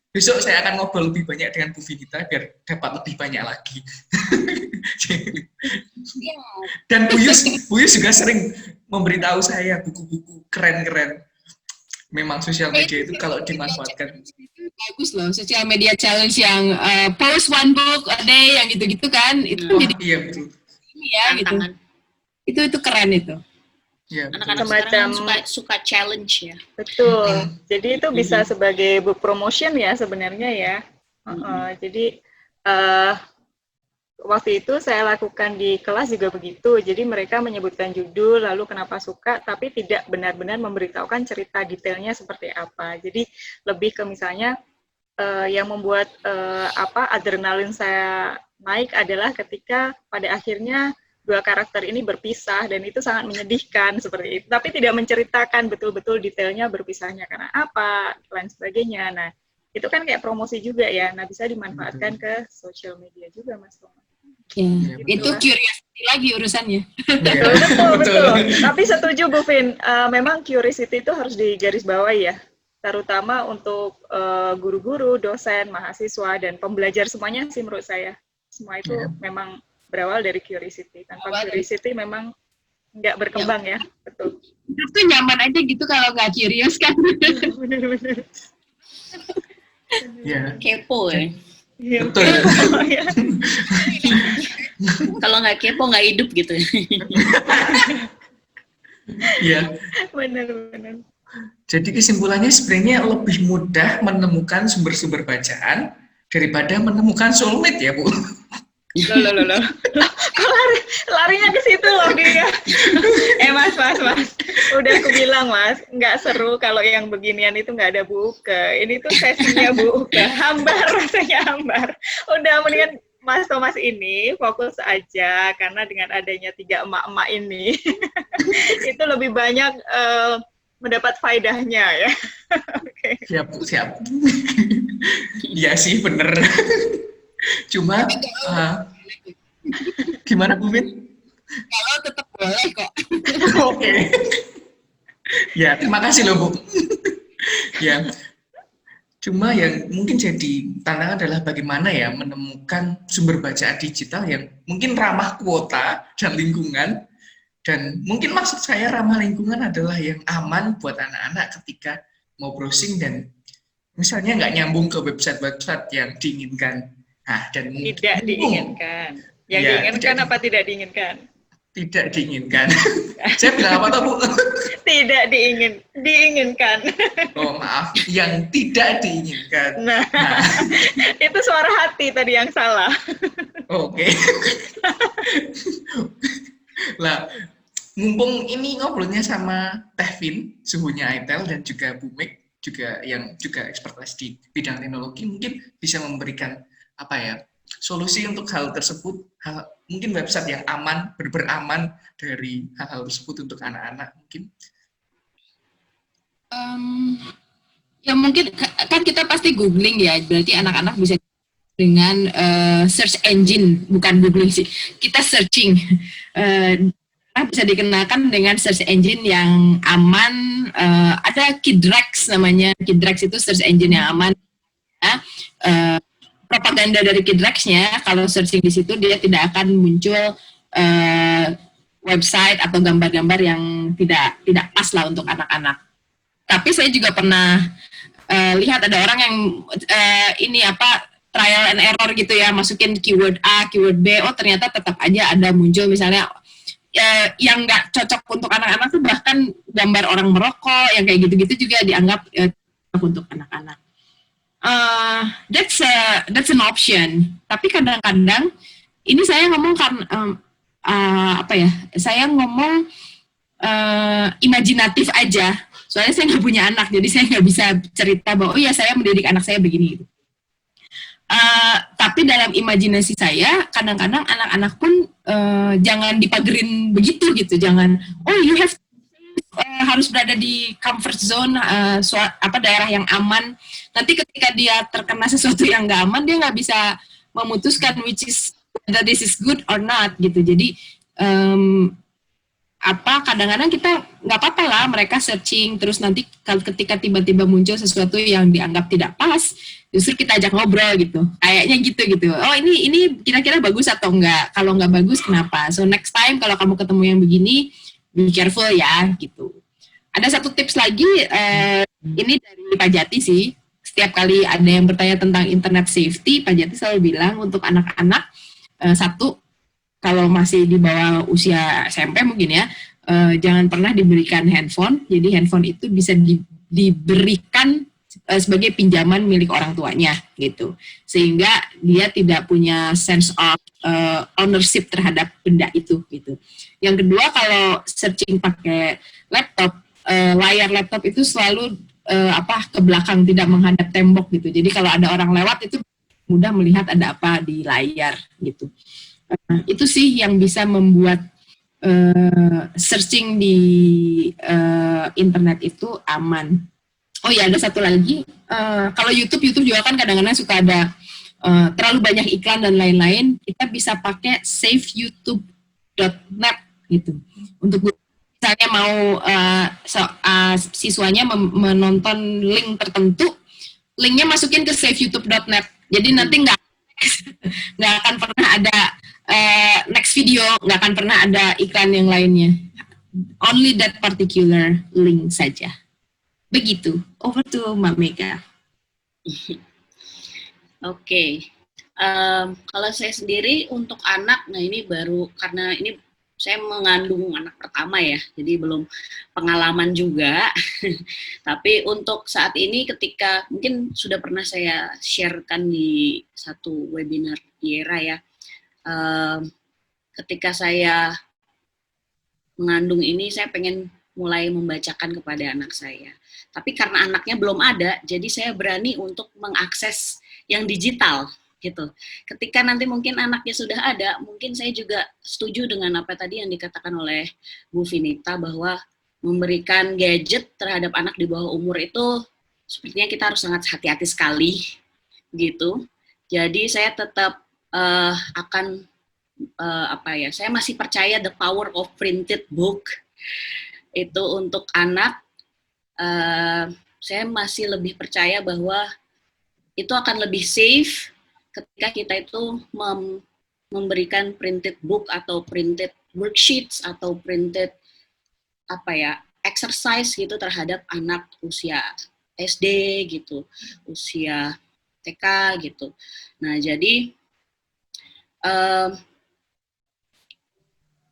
Besok saya akan ngobrol lebih banyak dengan Bu Vinita biar dapat lebih banyak lagi. Dan Bu Yus juga sering memberitahu saya buku-buku keren-keren. Memang sosial media itu kalau dimanfaatkan.
Bagus loh, sosial media challenge yang post one book a day yang gitu-gitu kan, itu jadi
iya betul.
Ya gitu. Itu keren itu.
Ya,
anak-anak sekarang suka challenge ya.
Betul. Jadi itu bisa sebagai book promotion ya sebenarnya ya. Jadi waktu itu saya lakukan di kelas juga begitu. Jadi mereka menyebutkan judul, lalu kenapa suka, tapi tidak benar-benar memberitahukan cerita detailnya seperti apa. Jadi lebih ke misalnya yang membuat adrenalin saya naik adalah ketika pada akhirnya 2 karakter ini berpisah dan itu sangat menyedihkan seperti itu. Tapi tidak menceritakan betul-betul detailnya berpisahnya karena apa, lain sebagainya. Nah, itu kan kayak promosi juga ya. Nah, bisa dimanfaatkan ke social media juga, Mas Thomas.
Ya, itu curiosity lagi urusannya.
Betul. Tapi setuju Bu Vin, memang curiosity itu harus digarisbawahi ya. Terutama untuk guru-guru, dosen, mahasiswa, dan pembelajar semuanya sih menurut saya. Semua itu memang berawal dari curiosity. Tanpa curiosity memang nggak berkembang ya. Betul.
Itu nyaman aja gitu kalau nggak curious kan.
Bener-bener.
Ya.
Kepo ya.
Iya,
betul.
Ya.
Kalau nggak kepo nggak hidup gitu.
Iya.
Benar-benar.
Jadi kesimpulannya sebenarnya lebih mudah menemukan sumber-sumber bacaan daripada menemukan soulmate ya Bu.
Loh. Kok larinya ke situ loh dia. Mas. Udah aku bilang Mas, nggak seru kalau yang beginian itu nggak ada buka. Ini tuh sesinya buka. Hambar rasanya hambar. Udah mendingan Mas Thomas ini fokus aja karena dengan adanya 3 emak-emak ini itu lebih banyak mendapat faedahnya ya. Okay.
Siap. Iya sih bener. Cuma gimana Bu Vin?
Kalau tetap boleh kok.
Oke. Ya, terima kasih loh Bu. Ya. Cuma yang mungkin jadi tantangan adalah bagaimana ya menemukan sumber bacaan digital yang mungkin ramah kuota dan lingkungan. Dan mungkin maksud saya ramah lingkungan adalah yang aman buat anak-anak ketika mau browsing dan misalnya nggak nyambung ke website-website yang diinginkan. Nah, dan
tidak diinginkan. Yang
ya,
diinginkan apa tidak diinginkan?
Tidak diinginkan. Saya bilang apa toh Bu?
Tidak diinginkan.
Oh maaf, yang tidak diinginkan.
Nah. Itu suara hati tadi yang salah.
Oke. Lah, mumpung ini ngobrolnya sama Teh Vin, suhunya ITEL dan juga Bu Meg juga yang juga ekspertis di bidang teknologi mungkin bisa memberikan solusi untuk hal tersebut, mungkin website yang aman, beraman dari hal-hal tersebut untuk anak-anak mungkin.
Ya mungkin kan kita pasti googling ya, berarti anak-anak bisa dengan search engine, bukan googling sih, kita searching. Bisa dikenakan dengan search engine yang aman. Ada Kidrex namanya, Kidrex itu search engine yang aman. Propaganda dari Kidrex-nya, kalau searching di situ dia tidak akan muncul website atau gambar-gambar yang tidak pas lah untuk anak-anak. Tapi saya juga pernah lihat ada orang yang ini apa trial and error gitu ya, masukin keyword A, keyword B, oh ternyata tetap aja ada muncul misalnya yang nggak cocok untuk anak-anak tuh, bahkan gambar orang merokok yang kayak gitu-gitu juga dianggap cocok untuk anak-anak. That's an option. Tapi kadang-kadang ini saya ngomong kan apa ya? Saya ngomong imajinatif aja. Soalnya saya nggak punya anak, jadi saya nggak bisa cerita bahwa oh ya saya mendidik anak saya begini. Gitu. Tapi dalam imajinasi saya, kadang-kadang anak-anak pun jangan dipagerin begitu gitu. Jangan oh you have harus berada di comfort zone, daerah yang aman. Nanti ketika dia terkena sesuatu yang nggak aman, dia nggak bisa memutuskan which is whether this is good or not gitu. Jadi kadang-kadang kita nggak apa-apa lah mereka searching, terus nanti ketika tiba-tiba muncul sesuatu yang dianggap tidak pas, justru kita ajak ngobrol gitu. Kayaknya gitu. Oh ini kira-kira bagus atau enggak? Kalau nggak bagus kenapa? So next time kalau kamu ketemu yang begini, be careful ya, gitu. Ada satu tips lagi, ini dari Pak Jati sih. Setiap kali ada yang bertanya tentang internet safety, Pak Jati selalu bilang untuk anak-anak, satu, kalau masih di bawah usia SMP mungkin ya, jangan pernah diberikan handphone. Jadi handphone itu bisa diberikan sebagai pinjaman milik orang tuanya, gitu. Sehingga dia tidak punya sense of ownership terhadap benda itu, gitu. Yang kedua, kalau searching pakai laptop, layar laptop itu selalu ke belakang, tidak menghadap tembok gitu. Jadi kalau ada orang lewat itu mudah melihat ada apa di layar gitu. Itu sih yang bisa membuat searching di internet itu aman. Oh ya, ada satu lagi, kalau YouTube juga kan kadang-kadang suka ada terlalu banyak iklan dan lain-lain. Kita bisa pakai saveyoutube.net gitu. Untuk misalnya mau siswanya menonton link tertentu, linknya masukin ke saveyoutube.net. Jadi nanti nggak akan pernah ada next video, nggak akan pernah ada iklan yang lainnya. Only that particular link saja. Begitu. Over to Mbak Mega.
Oke. Kalau saya sendiri untuk anak, nah ini baru karena ini saya mengandung anak pertama ya, jadi belum pengalaman juga. Tapi untuk saat ini ketika mungkin sudah pernah saya sharekan di satu webinar Yera ya, ketika saya mengandung ini saya pengen mulai membacakan kepada anak saya. Tapi karena anaknya belum ada, jadi saya berani untuk mengakses yang digital gitu. Ketika nanti mungkin anaknya sudah ada, mungkin saya juga setuju dengan apa tadi yang dikatakan oleh Bu Vinita bahwa memberikan gadget terhadap anak di bawah umur itu sepertinya kita harus sangat hati-hati sekali gitu. Jadi saya tetap saya masih percaya the power of printed book itu untuk anak. Saya masih lebih percaya bahwa itu akan lebih safe ketika kita itu memberikan printed book atau printed worksheets atau printed exercise gitu terhadap anak usia SD gitu, usia TK gitu. Nah jadi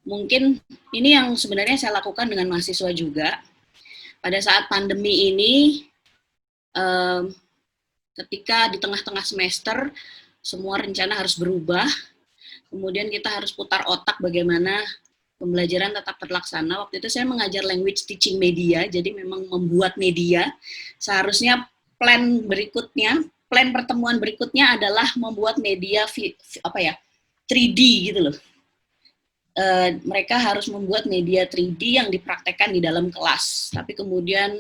mungkin ini yang sebenarnya saya lakukan dengan mahasiswa juga. Pada saat pandemi ini, ketika di tengah-tengah semester, semua rencana harus berubah, kemudian kita harus putar otak bagaimana pembelajaran tetap terlaksana. Waktu itu saya mengajar language teaching media, jadi memang membuat media. Seharusnya plan pertemuan berikutnya adalah membuat media 3D gitu loh. Mereka harus membuat media 3D yang dipraktekkan di dalam kelas. Tapi kemudian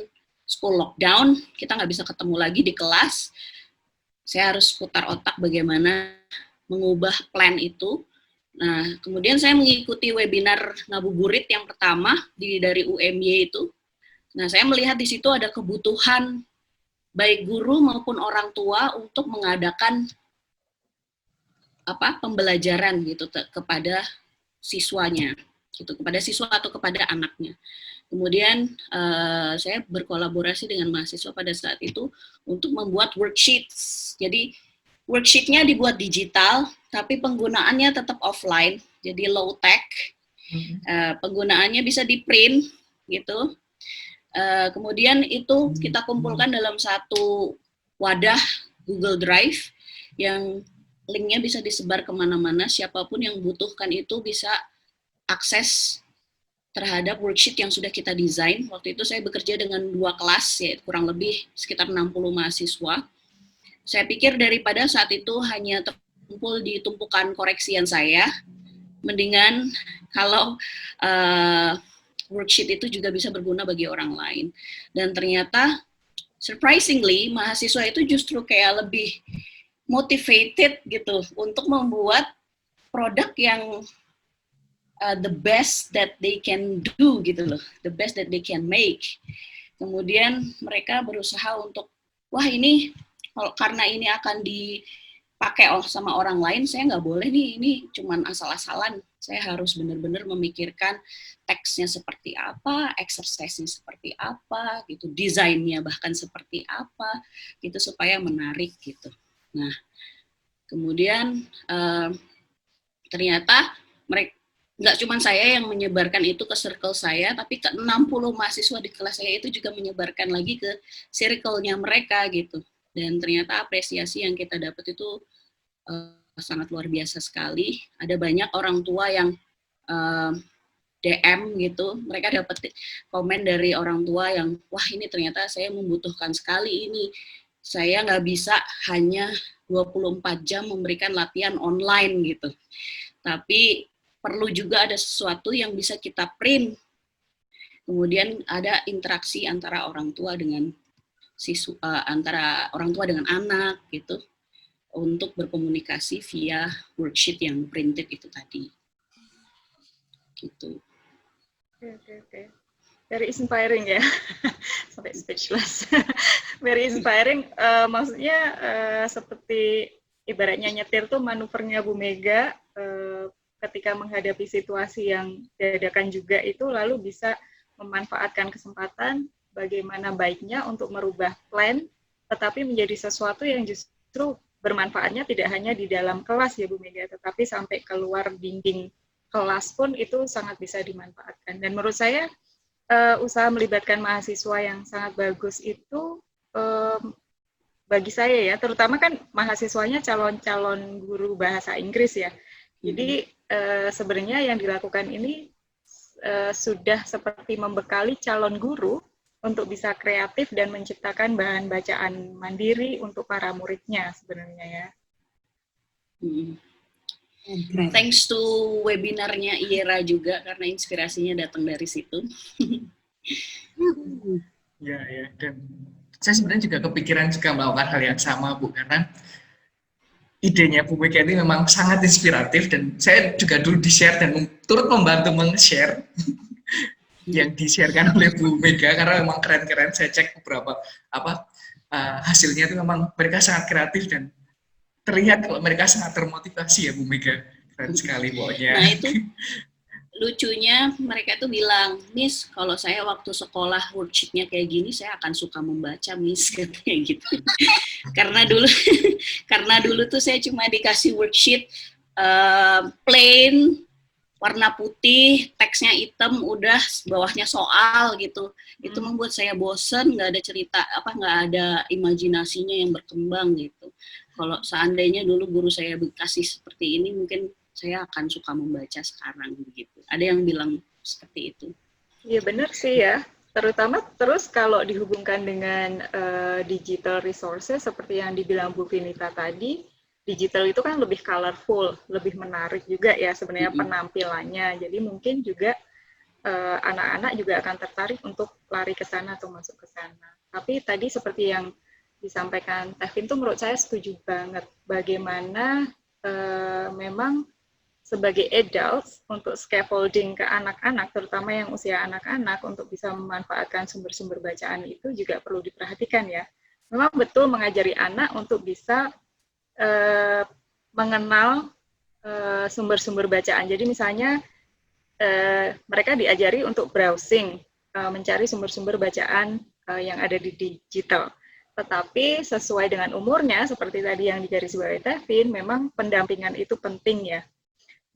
school lockdown, kita nggak bisa ketemu lagi di kelas. Saya harus putar otak bagaimana mengubah plan itu. Nah, kemudian saya mengikuti webinar ngabuburit yang pertama dari UMY itu. Nah, saya melihat di situ ada kebutuhan baik guru maupun orang tua untuk mengadakan pembelajaran gitu kepada siswanya, gitu, kepada siswa atau kepada anaknya. Kemudian saya berkolaborasi dengan mahasiswa pada saat itu untuk membuat worksheets. Jadi worksheet-nya dibuat digital, tapi penggunaannya tetap offline, jadi low tech. Penggunaannya bisa di print gitu. Kemudian itu kita kumpulkan dalam satu wadah Google Drive yang linknya bisa disebar kemana-mana, siapapun yang butuhkan itu bisa akses terhadap worksheet yang sudah kita desain. Waktu itu saya bekerja dengan 2 kelas, ya kurang lebih sekitar 60 mahasiswa. Saya pikir daripada saat itu hanya terkumpul di tumpukan koreksian saya, mendingan kalau worksheet itu juga bisa berguna bagi orang lain. Dan ternyata surprisingly mahasiswa itu justru kayak lebih motivated gitu untuk membuat produk yang the best that they can do gitu loh, the best that they can make. Kemudian mereka berusaha untuk, wah ini karena ini akan dipakai sama orang lain, saya nggak boleh nih, ini cuman asal-asalan. Saya harus benar-benar memikirkan teksnya seperti apa, exercise-nya seperti apa, gitu, desainnya bahkan seperti apa, gitu supaya menarik gitu. Nah, kemudian ternyata mereka nggak cuma saya yang menyebarkan itu ke circle saya, tapi ke 60 mahasiswa di kelas saya itu juga menyebarkan lagi ke circle-nya mereka gitu. Dan ternyata apresiasi yang kita dapat itu sangat luar biasa sekali. Ada banyak orang tua yang DM gitu, mereka dapat komen dari orang tua yang, wah ini ternyata saya membutuhkan sekali ini. Saya nggak bisa hanya 24 jam memberikan latihan online gitu. Tapi perlu juga ada sesuatu yang bisa kita print. Kemudian ada interaksi antara orang tua dengan antara orang tua dengan anak gitu, untuk berkomunikasi via worksheet yang printed itu tadi. Gitu.
Oke. Very inspiring ya. Sampai speechless. Very inspiring. Maksudnya seperti ibaratnya nyetir tuh manuvernya Bu Mega ketika menghadapi situasi yang dadakan juga itu, lalu bisa memanfaatkan kesempatan bagaimana baiknya untuk merubah plan, tetapi menjadi sesuatu yang justru bermanfaatnya tidak hanya di dalam kelas ya Bu Mega, tetapi sampai keluar dinding kelas pun itu sangat bisa dimanfaatkan. Dan menurut saya usaha melibatkan mahasiswa yang sangat bagus itu bagi saya ya, terutama kan mahasiswanya calon-calon guru bahasa Inggris ya. Jadi sebenarnya yang dilakukan ini sudah seperti membekali calon guru untuk bisa kreatif dan menciptakan bahan bacaan mandiri untuk para muridnya sebenarnya ya.
Thanks to webinarnya Iera juga, karena inspirasinya datang dari situ.
Ya, dan saya sebenarnya juga kepikiran juga melakukan hal yang sama, Bu, karena idenya Bu Mega ini memang sangat inspiratif, dan saya juga dulu di-share dan turut membantu meng-share yang di-sharekan oleh Bu Mega, karena memang keren-keren. Saya cek beberapa hasilnya itu memang mereka sangat kreatif dan terlihat kalau mereka sangat termotivasi ya Bu Mega. Keren sekali pokoknya.
Nah itu lucunya mereka tuh bilang, Miss, kalau saya waktu sekolah worksheet-nya kayak gini, saya akan suka membaca, Miss, katanya gitu. karena dulu tuh saya cuma dikasih worksheet plain, warna putih, teksnya hitam, udah bawahnya soal gitu. Itu membuat saya bosen, nggak ada cerita, nggak ada imajinasinya yang berkembang gitu. Kalau seandainya dulu guru saya kasih seperti ini, mungkin saya akan suka membaca sekarang begitu. Ada yang bilang seperti itu.
Iya benar sih ya. Terutama terus kalau dihubungkan dengan digital resources seperti yang dibilang Bu Vinita tadi, digital itu kan lebih colorful, lebih menarik juga ya sebenarnya penampilannya. Jadi mungkin juga anak-anak juga akan tertarik untuk lari ke sana atau masuk ke sana. Tapi tadi seperti yang disampaikan Tevin tuh menurut saya setuju banget. Bagaimana memang sebagai adults untuk scaffolding ke anak-anak, terutama yang usia anak-anak, untuk bisa memanfaatkan sumber-sumber bacaan itu juga perlu diperhatikan ya. Memang betul mengajari anak untuk bisa mengenal sumber-sumber bacaan. Jadi misalnya mereka diajari untuk browsing mencari sumber-sumber bacaan yang ada di digital. Tetapi sesuai dengan umurnya, seperti tadi yang digarisbawahi Tevin, memang pendampingan itu penting ya.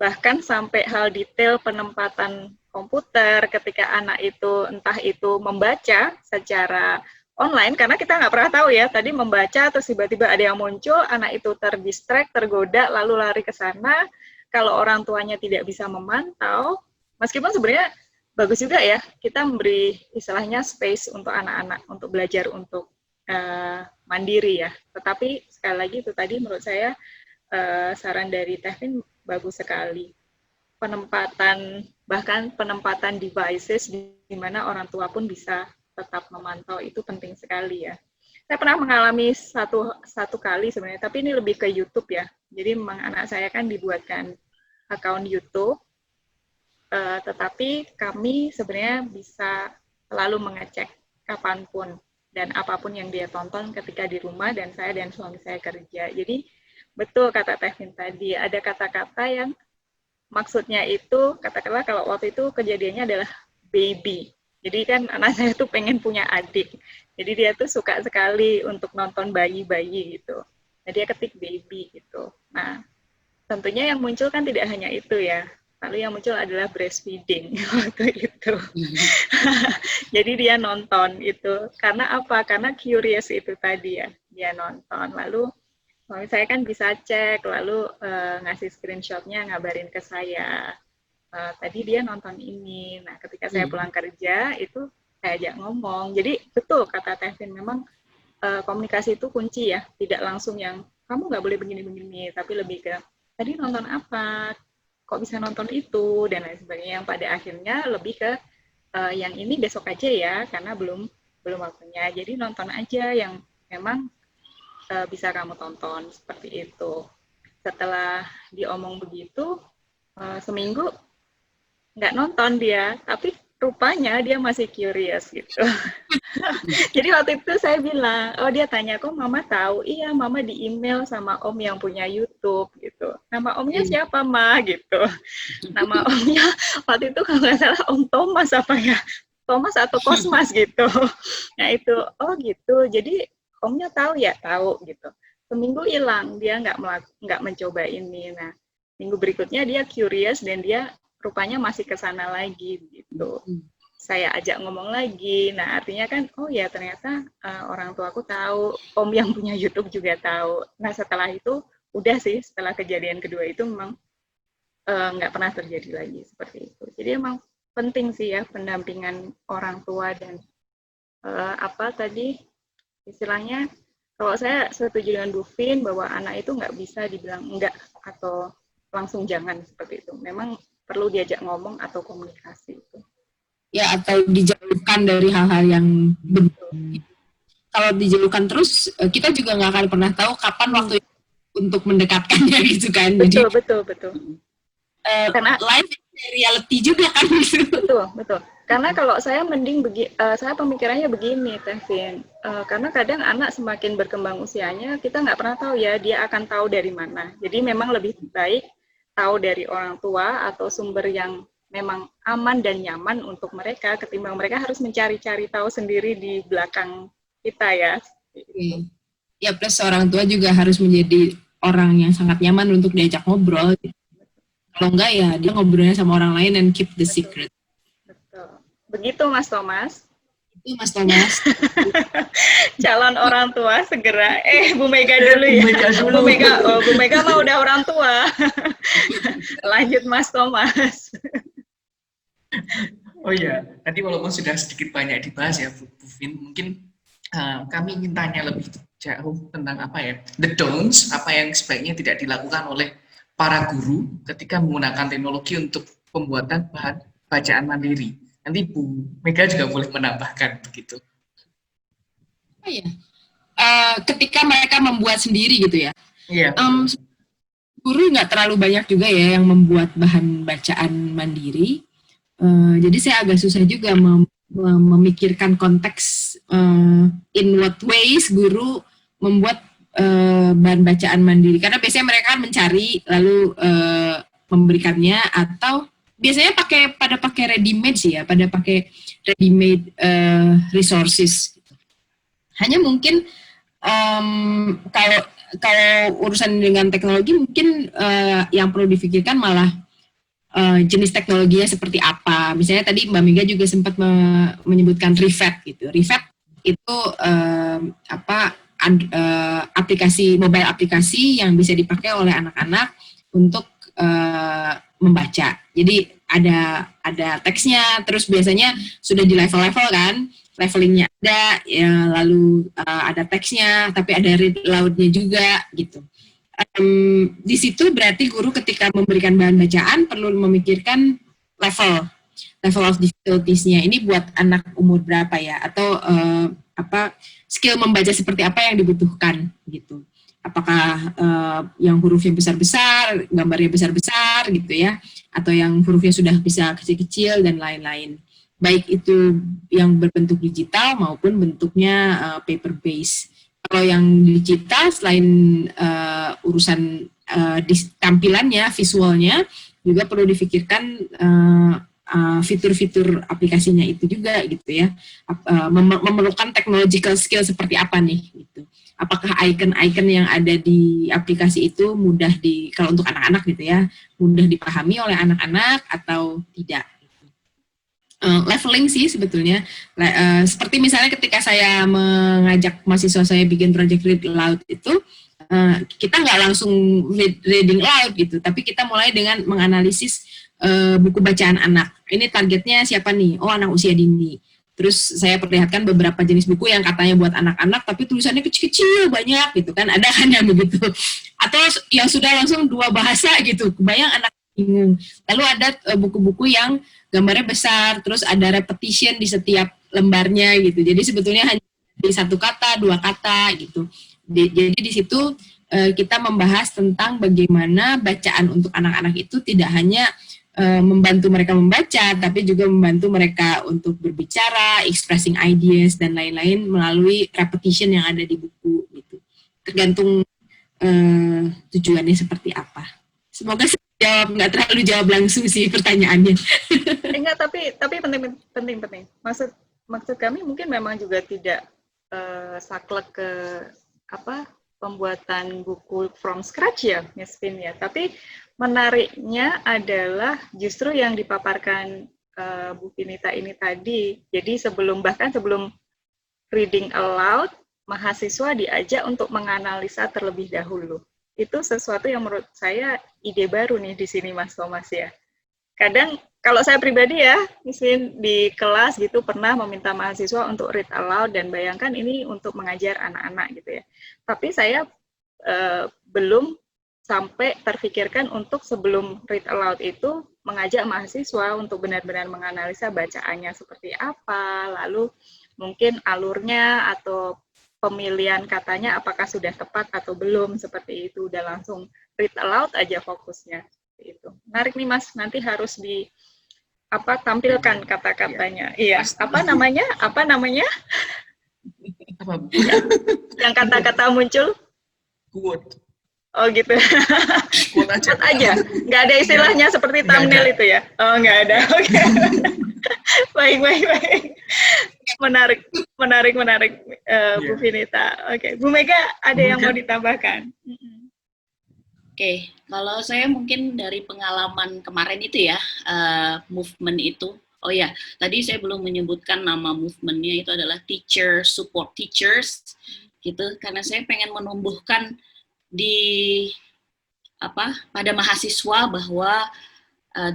Bahkan sampai hal detail penempatan komputer ketika anak itu entah itu membaca secara online, karena kita nggak pernah tahu ya, tadi membaca terus tiba-tiba ada yang muncul, anak itu terdistract, tergoda, lalu lari ke sana. Kalau orang tuanya tidak bisa memantau, meskipun sebenarnya bagus juga ya, kita memberi istilahnya space untuk anak-anak, untuk belajar untuk mandiri ya. Tetapi sekali lagi itu tadi menurut saya saran dari Tevin bagus sekali. Bahkan penempatan devices di mana orang tua pun bisa tetap memantau itu penting sekali ya. Saya pernah mengalami satu kali sebenarnya, tapi ini lebih ke YouTube ya. Jadi memang anak saya kan dibuatkan akun YouTube, tetapi kami sebenarnya bisa selalu mengecek kapanpun dan apapun yang dia tonton ketika di rumah dan saya dan suami saya kerja. Jadi betul kata Tevin tadi, ada kata-kata yang maksudnya itu, katakanlah kalau waktu itu kejadiannya adalah baby. Jadi kan anak saya tuh pengen punya adik. Jadi dia tuh suka sekali untuk nonton bayi-bayi gitu. Nah dia ketik baby gitu. Nah tentunya yang muncul kan tidak hanya itu ya. Lalu yang muncul adalah breastfeeding waktu itu. Jadi dia nonton itu. Karena apa? Karena curious itu tadi ya. Dia nonton. Lalu suami saya kan bisa cek, lalu ngasih screenshotnya, ngabarin ke saya. Tadi dia nonton ini. Nah ketika saya pulang kerja, itu saya ajak ngomong. Jadi betul kata Tevin, memang komunikasi itu kunci ya. Tidak langsung yang, kamu nggak boleh begini-begini, tapi lebih ke, tadi nonton apa? Kok bisa nonton itu dan lain sebagainya, yang pada akhirnya lebih ke yang ini besok aja ya karena belum waktunya, jadi nonton aja yang memang bisa kamu tonton seperti itu. Setelah diomong begitu seminggu nggak nonton dia, tapi rupanya dia masih curious gitu. Jadi waktu itu saya bilang, oh dia tanya, kok mama tahu? Iya, mama di email sama om yang punya YouTube gitu. Nama omnya siapa, Ma? Gitu. Nama omnya waktu itu kalau nggak salah Om Thomas apa ya? Thomas atau Cosmas gitu. Nah itu, oh gitu. Jadi omnya tahu ya? Tahu gitu. Seminggu hilang, dia nggak mencoba ini. Nah, minggu berikutnya dia curious dan dia rupanya masih ke sana lagi gitu. Saya ajak ngomong lagi. Nah, artinya kan oh ya ternyata orang tua aku tahu, om yang punya YouTube juga tahu. Nah, setelah itu udah sih, setelah kejadian kedua itu memang nggak pernah terjadi lagi seperti itu. Jadi emang penting sih ya pendampingan orang tua dan apa tadi istilahnya, kalau saya setuju dengan Bu Fin bahwa anak itu nggak bisa dibilang enggak atau langsung jangan seperti itu. Memang perlu diajak ngomong atau komunikasi itu.
Ya, atau dijauhkan dari hal-hal yang kalau dijauhkan terus, kita juga nggak akan pernah tahu kapan waktu untuk mendekatkannya gitu kan.
Betul,
jadi,
betul. Karena
life reality juga kan.
Betul. Karena kalau saya mending saya pemikirannya begini, Tevin. Karena kadang anak semakin berkembang usianya, kita nggak pernah tahu ya dia akan tahu dari mana. Jadi memang lebih baik tahu dari orang tua atau sumber yang memang aman dan nyaman untuk mereka ketimbang mereka harus mencari-cari tahu sendiri di belakang kita ya.
Ya plus orang tua juga harus menjadi orang yang sangat nyaman untuk diajak ngobrol. Kalau enggak ya dia ngobrolnya sama orang lain and keep the secret.
Betul. Begitu Mas Thomas.
Itu Mas Thomas.
Calon orang tua segera. Bu Mega dulu ya. Bu Mega mah udah orang tua. Lanjut Mas Thomas.
Oh iya, tadi walaupun sudah sedikit banyak dibahas ya Bu Fin, mungkin kami ingin tanya lebih jauh tentang apa ya, the don'ts, apa yang sebaiknya tidak dilakukan oleh para guru ketika menggunakan teknologi untuk pembuatan bahan bacaan mandiri. Nanti Bu Mega juga boleh menambahkan begitu.
Oh iya, ketika mereka membuat sendiri gitu ya.
Iya.
Guru nggak terlalu banyak juga ya yang membuat bahan bacaan mandiri. Jadi saya agak susah juga memikirkan konteks in what ways guru membuat bahan bacaan mandiri. Karena biasanya mereka mencari lalu memberikannya atau biasanya pada pakai ready-made sih ya, pada pakai ready-made resources. Hanya mungkin kalau urusan dengan teknologi mungkin yang perlu difikirkan malah jenis teknologinya seperti apa. Misalnya tadi Mbak Mega juga sempat menyebutkan Rivet gitu. Rivet itu mobile aplikasi yang bisa dipakai oleh anak-anak untuk membaca. Jadi ada teksnya, terus biasanya sudah di level-level kan, levelingnya ada, ya, lalu ada teksnya, tapi ada read aloud-nya juga gitu. Di situ berarti guru ketika memberikan bahan bacaan perlu memikirkan level of difficulties-nya. Ini buat anak umur berapa ya, atau skill membaca seperti apa yang dibutuhkan gitu. Apakah yang hurufnya besar-besar, gambarnya besar-besar gitu ya, atau yang hurufnya sudah bisa kecil-kecil dan lain-lain. Baik itu yang berbentuk digital maupun bentuknya paper base. Kalau yang digital selain urusan tampilannya, visualnya, juga perlu difikirkan fitur-fitur aplikasinya itu juga gitu ya. Memerlukan technological skill seperti apa nih gitu. Apakah icon-icon yang ada di aplikasi itu mudah kalau untuk anak-anak gitu ya, mudah dipahami oleh anak-anak atau tidak. Leveling sih sebetulnya, seperti misalnya ketika saya mengajak mahasiswa saya bikin project read aloud itu, kita nggak langsung reading aloud gitu, tapi kita mulai dengan menganalisis buku bacaan anak. Ini targetnya siapa nih? Oh, anak usia dini. Terus saya perlihatkan beberapa jenis buku yang katanya buat anak-anak, tapi tulisannya kecil-kecil banyak gitu kan, ada kan yang begitu. Atau yang sudah langsung 2 bahasa gitu, kebayang anak bingung. Lalu ada buku-buku yang gambarnya besar, terus ada repetition di setiap lembarnya gitu. Jadi sebetulnya hanya di 1 kata, 2 kata gitu. Jadi di situ kita membahas tentang bagaimana bacaan untuk anak-anak itu tidak hanya membantu mereka membaca, tapi juga membantu mereka untuk berbicara, expressing ideas dan lain-lain melalui repetition yang ada di buku gitu. Tergantung tujuannya seperti apa. Semoga nggak terlalu jawab langsung sih pertanyaannya.
Enggak, tapi penting. Maksud kami mungkin memang juga tidak saklek ke pembuatan buku from scratch ya, Miss Vin ya. Tapi menariknya adalah justru yang dipaparkan Bu Vinita ini tadi. Jadi bahkan sebelum reading aloud, mahasiswa diajak untuk menganalisa terlebih dahulu. Itu sesuatu yang menurut saya ide baru nih di sini Mas Thomas ya. Kadang kalau saya pribadi ya, misalnya di kelas gitu pernah meminta mahasiswa untuk read aloud dan bayangkan ini untuk mengajar anak-anak gitu ya. Tapi saya belum sampai terfikirkan untuk sebelum read aloud itu mengajak mahasiswa untuk benar-benar menganalisa bacaannya seperti apa, lalu mungkin alurnya atau pemilihan katanya apakah sudah tepat atau belum, seperti itu. Udah langsung read aloud aja fokusnya. Itu menarik nih Mas, nanti harus tampilkan kata-katanya. Iya, apa namanya? Apa? Yang kata-kata muncul?
Quote.
Oh gitu.
Quote aja.
Nggak ada istilahnya seperti thumbnail itu ya? Oh nggak ada. Oke. Baik. Menarik. Bu Vinita. Oke. Bu Mega ada yang mau ditambahkan?
Oke, kalau saya mungkin dari pengalaman kemarin itu ya, movement itu. Oh ya, tadi saya belum menyebutkan nama movementnya, itu adalah Teacher Support Teachers, gitu. Karena saya pengen menumbuhkan pada mahasiswa bahwa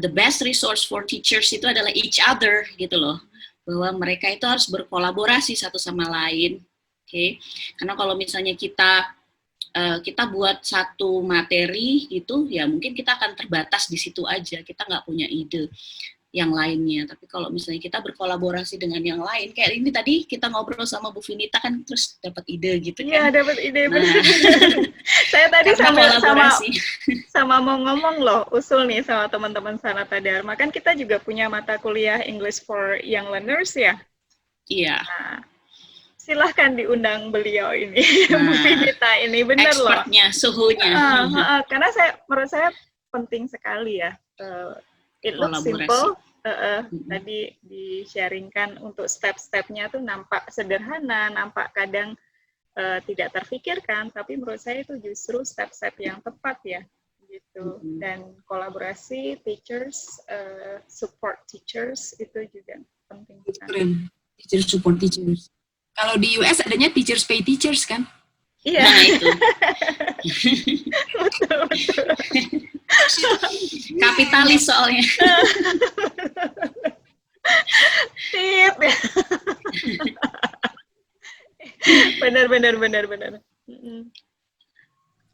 the best resource for teachers itu adalah each other, gitu loh. Bahwa mereka itu harus berkolaborasi satu sama lain. Oke, karena kalau misalnya kita buat satu materi gitu, ya mungkin kita akan terbatas di situ aja, kita nggak punya ide yang lainnya. Tapi kalau misalnya kita berkolaborasi dengan yang lain, kayak ini tadi kita ngobrol sama Bu Vinita kan, terus dapat ide gitu kan.
Iya, dapat ide. Nah, saya tadi sama mau ngomong loh, usul nih sama teman-teman Sanata Dharma, kan kita juga punya mata kuliah English for Young Learners ya.
Iya.
Nah, silahkan diundang beliau ini, Bu Vinita ini, bener loh.
Expertnya, suhunya.
Karena menurut saya penting sekali ya, it looks
kolaborasi.
simple. Tadi di-sharingkan untuk step-stepnya tuh nampak sederhana, nampak kadang tidak terfikirkan, tapi menurut saya itu justru step-step yang tepat ya, gitu. Dan kolaborasi teachers, support teachers itu juga penting.
Keren. Teachers support teachers. Kalau di US adanya teachers pay teachers kan?
Iya.
Nah itu.
Betul.
Kapitalis soalnya.
Tip. Benar.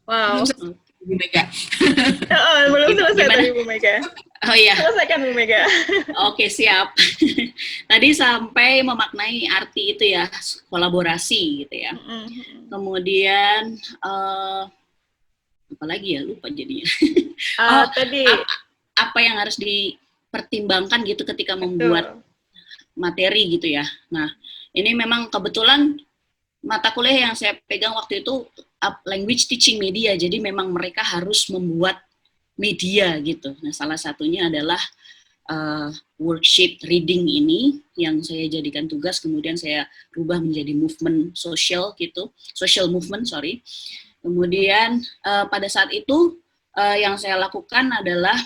Wow.
Bu Mega.
Belum selesai
Gimana?
tadi Bu Mega.
Oh iya.
Selesaikan Bu Mega.
Oke, siap. Tadi sampai memaknai arti itu ya, kolaborasi gitu ya. Kemudian apa lagi ya, lupa jadinya.
Tadi
Apa yang harus dipertimbangkan gitu ketika membuat materi gitu ya. Nah, ini memang kebetulan mata kuliah yang saya pegang waktu itu language teaching media, jadi memang mereka harus membuat media gitu. Nah, salah satunya adalah worksheet reading ini yang saya jadikan tugas, kemudian saya rubah menjadi movement sosial gitu, social movement, sorry. Kemudian pada saat itu yang saya lakukan adalah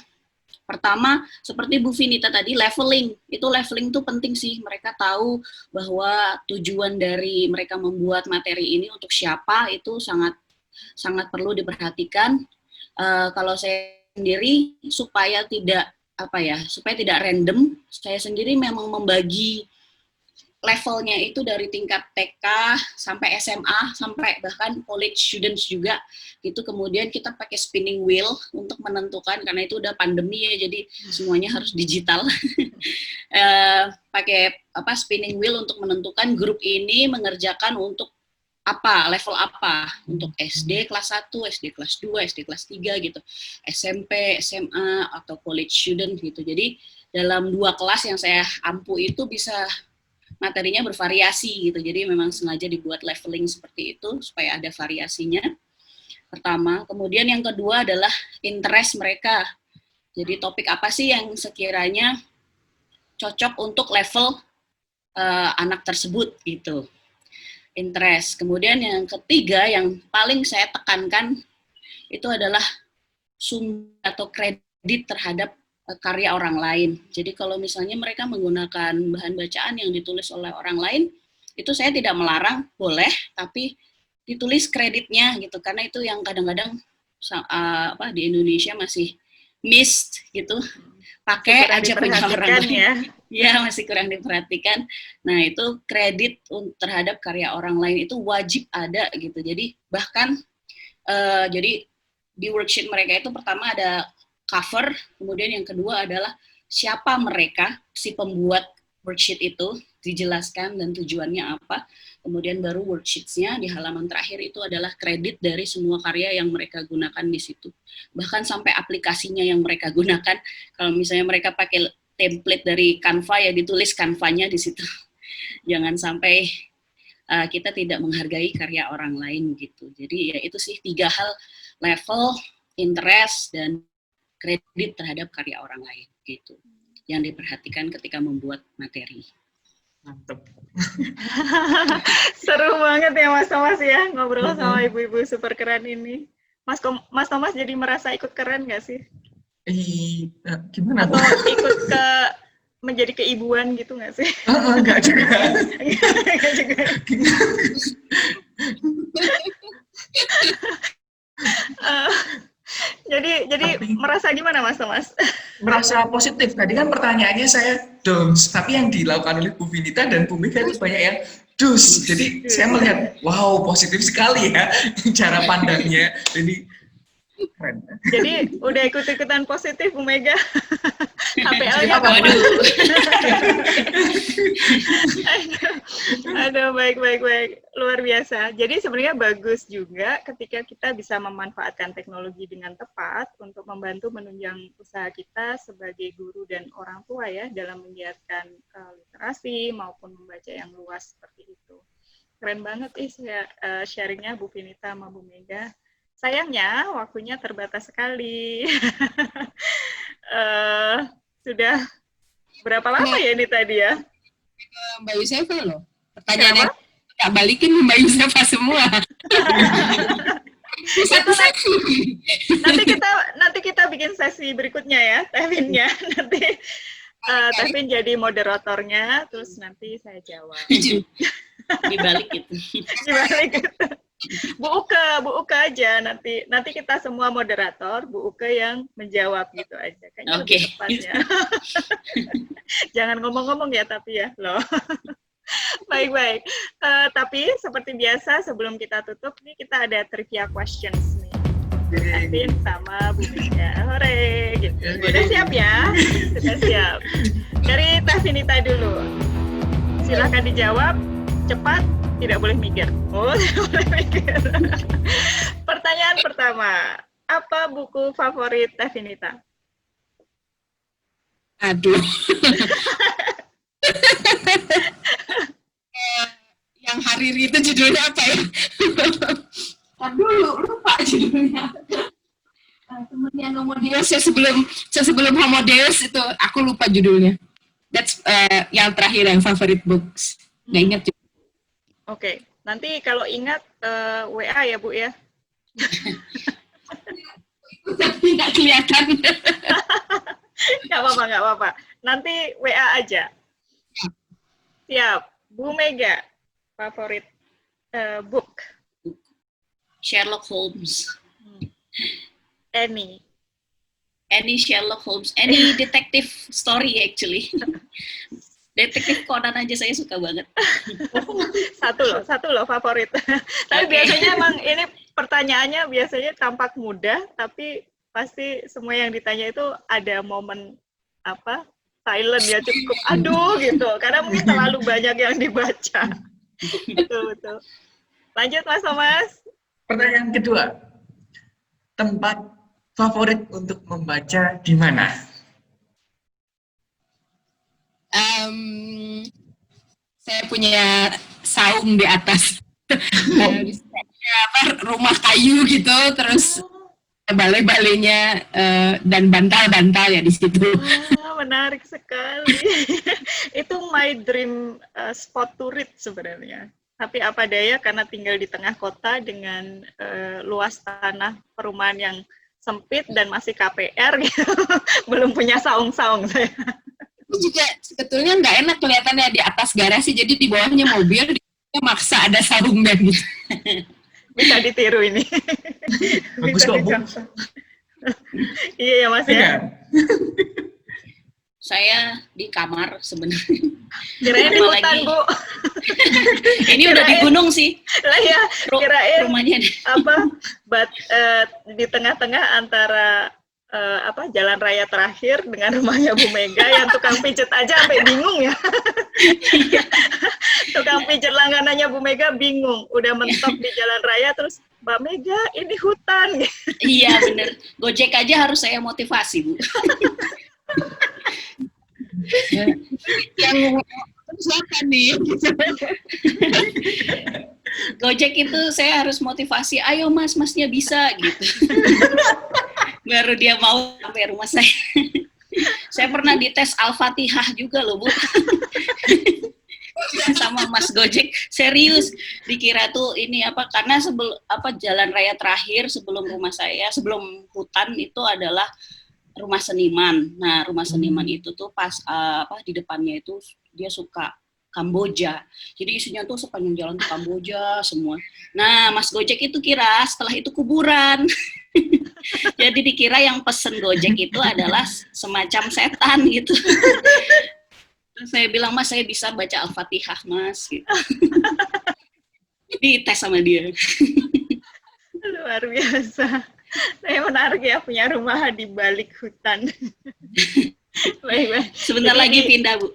pertama, seperti Bu Vinita tadi, leveling. Itu leveling tuh penting sih. Mereka tahu bahwa tujuan dari mereka membuat materi ini untuk siapa, itu sangat perlu diperhatikan. Kalau saya sendiri, supaya tidak random, saya sendiri memang membagi levelnya itu dari tingkat TK sampai SMA, sampai bahkan college students juga gitu. Kemudian kita pakai spinning wheel untuk menentukan, karena itu udah pandemi ya, jadi semuanya harus digital. Pakai spinning wheel untuk menentukan grup ini mengerjakan untuk apa, level apa, untuk SD kelas 1, SD kelas 2, SD kelas 3 gitu, SMP, SMA, atau college student gitu. Jadi dalam 2 kelas yang saya ampu itu bisa materinya bervariasi gitu. Jadi memang sengaja dibuat leveling seperti itu supaya ada variasinya. Pertama, kemudian yang kedua adalah interest mereka. Jadi topik apa sih yang sekiranya cocok untuk level anak tersebut gitu. Interest. Kemudian yang ketiga yang paling saya tekankan itu adalah sumber atau kredit terhadap karya orang lain. Jadi kalau misalnya mereka menggunakan bahan bacaan yang ditulis oleh orang lain, itu saya tidak melarang, boleh, tapi ditulis kreditnya gitu, karena itu yang kadang-kadang di Indonesia masih missed gitu, pakai aja punya orang lain. Ya, masih kurang diperhatikan. Nah, itu kredit terhadap karya orang lain itu wajib ada gitu. Jadi bahkan jadi di worksheet mereka itu pertama ada cover, kemudian yang kedua adalah siapa mereka, si pembuat worksheet itu, dijelaskan dan tujuannya apa, kemudian baru worksheets-nya di halaman terakhir itu adalah kredit dari semua karya yang mereka gunakan di situ. Bahkan sampai aplikasinya yang mereka gunakan, kalau misalnya mereka pakai template dari Canva, ya ditulis Canva-nya di situ. Jangan sampai kita tidak menghargai karya orang lain gitu. Jadi ya itu sih 3 hal, level, interest, dan kredit terhadap karya orang lain gitu yang diperhatikan ketika membuat materi.
Mantap.
Seru banget ya Mas Thomas ya ngobrol sama ibu-ibu super keren ini. Mas Thomas jadi merasa ikut keren nggak sih?
Gimana?
Atau ikut menjadi keibuan gitu nggak sih?
Enggak juga.
Enggak juga. Jadi merasa gimana Mas Thomas?
Merasa positif. Tadi kan pertanyaannya saya don'ts, tapi yang dilakukan oleh Bu Vinita dan Bu Mega itu banyak yang do's. Jadi saya melihat, wow, positif sekali ya cara pandangnya. Jadi keren. Jadi
udah ikut-ikutan positif Bu Mega. HPL-nya
apa?
Aduh, baik. Luar biasa. Jadi sebenarnya bagus juga ketika kita bisa memanfaatkan teknologi dengan tepat untuk membantu menunjang usaha kita sebagai guru dan orang tua ya, dalam mengiatkan literasi maupun membaca yang luas seperti itu. Keren banget sharingnya Bu Vinita sama Bu Mega. Sayangnya waktunya terbatas sekali. Sudah berapa lama ya ini tadi ya?
Mbak Yusefa loh. Pertanyaannya nggak balikin Mbak Yusefa semua. Satu sesi.
Nanti kita bikin sesi berikutnya ya, Tevinnya. Nanti Tevin jadi moderatornya, terus nanti saya jawab.
Dibalik itu.
Dibalik itu. Bu Uke aja nanti kita semua moderator, Bu Uke yang menjawab gitu aja. Kayaknya lebih tepat ya. Jangan ngomong-ngomong ya tapi ya loh. Baik. Tapi seperti biasa sebelum kita tutup nih kita ada trivia questions nih. Tevin sama Bu Mega. Hore gitu. Sudah siap ya? Sudah siap. Dari Tevinita dulu. Silakan dijawab cepat, tidak boleh mikir. Tidak boleh mikir. Pertanyaan pertama, apa buku favorit Tevinita?
Aduh. Yang Hariri itu judulnya apa ya? Dulu lupa judulnya. Temennya Homo Deus ya sebelum Homo Deus itu aku lupa judulnya. That's yang terakhir yang favorite books. Nggak ingat juga.
Oke, nanti kalau ingat WA ya Bu ya.
Tapi nggak kelihatan.
Nggak apa-apa. Nanti WA aja. Siap. Bu Mega, favorit book?
Sherlock Holmes.
Any
Sherlock Holmes. Any detective story actually. Detektif Conan aja saya suka banget.
Satu loh favorit. Tapi biasanya emang ini pertanyaannya biasanya tampak mudah, tapi pasti semua yang ditanya itu ada momen silent ya cukup aduh gitu, karena mungkin terlalu banyak yang dibaca. Betul. Lanjut Mas Thomas.
Pertanyaan kedua, tempat favorit untuk membaca di mana?
Saya punya saung di atas. Rumah kayu gitu, terus balai-balainya dan bantal-bantal ya di situ.
Menarik sekali. Itu my dream spot to read sebenarnya. Tapi apa daya karena tinggal di tengah kota dengan luas tanah perumahan yang sempit dan masih KPR gitu. Belum punya saung-saung saya.
Itu juga sebetulnya nggak enak kelihatannya di atas garasi, jadi di bawahnya mobil, dia maksa ada saungnya gitu.
Bisa ditiru ini.
Bagus kok, Bu.
Iya ya Mas ya.
Saya di kamar sebenarnya.
Kirain di hutan, Bu.
Ini udah di gunung sih.
Lah ya, kirain
rumahnya
di tengah-tengah antara jalan raya terakhir dengan rumahnya Bu Mega yang tukang pijet aja sampai bingung ya. Tukang pijet langganannya Bu Mega bingung, udah mentok di jalan raya terus Mbak Mega ini hutan.
Iya bener, Gojek aja harus saya motivasi Bu.
Yang silakan nih.
Gojek itu saya harus motivasi, ayo masnya bisa gitu. Baru dia mau sampai rumah saya. Saya pernah dites Al-Fatihah juga loh Bu. Sama Mas Gojek, serius dikira tuh ini karena jalan raya terakhir sebelum rumah saya, sebelum hutan itu adalah rumah seniman. Nah, rumah seniman itu tuh pas di depannya itu dia suka Kamboja. Jadi isinya tuh sepanjang jalan tuh Kamboja semua. Nah, Mas Gojek itu kira setelah itu kuburan. Jadi dikira yang pesen Gojek itu adalah semacam setan gitu. Terus saya bilang, Mas, saya bisa baca Al-Fatihah, Mas. Gitu. Dites sama dia.
Luar biasa. Saya menarik ya, punya rumah di balik hutan. Baik.
Sebentar lagi pindah, Bu.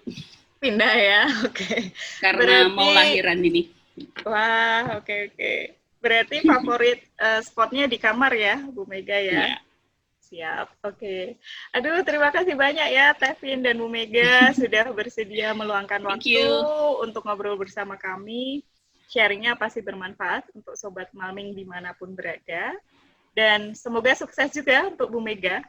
Pindah ya, oke.
Karena mau lahiran ini.
Wah, oke. Berarti favorit spotnya di kamar ya, Bu Mega ya? Siap, oke. Aduh, terima kasih banyak ya, Tevin dan Bu Mega sudah bersedia meluangkan waktu untuk ngobrol bersama kami. Sharingnya pasti bermanfaat untuk Sobat Malming dimanapun berada. Dan semoga sukses juga untuk Bu Mega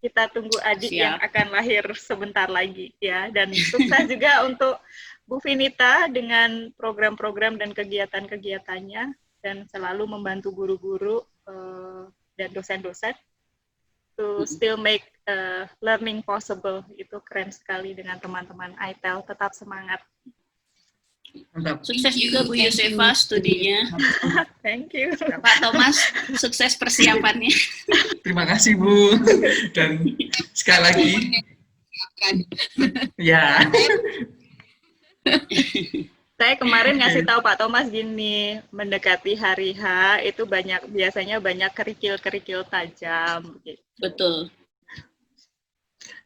kita tunggu adik
Siap.
yang akan lahir sebentar lagi ya. Dan sukses juga untuk Bu Vinita dengan program-program dan kegiatan-kegiatannya, dan selalu membantu guru-guru dan dosen-dosen to still make learning possible. Itu keren sekali dengan teman-teman ITEL. Tetap semangat.
Mantap.
Sukses juga Bu Yosefa studinya.
Thank you.
Pak Thomas, sukses persiapannya.
Terima kasih Bu. Dan sekali lagi, ya.
Saya kemarin ngasih tahu Pak Thomas gini, mendekati hari H itu biasanya banyak kerikil-kerikil tajam. Gitu.
Betul.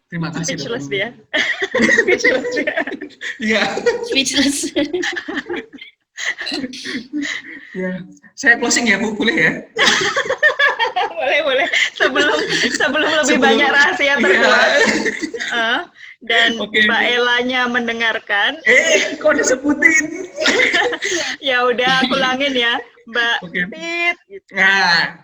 Terima kasih.
Speechless
Dok.
dia. Speechless dia.
Iya.
Speechless.
Ya. Saya closing ya Bu, boleh ya?
Boleh. Sebelum lebih
Sebelum-
banyak rahasia terkeluar.
Iya.
Dan
Oke.
Mbak Elanya mendengarkan.
Kok disebutin?
Ya udah, aku ulangin ya, Mbak
Oke.
Pit. Gitu.
Nah,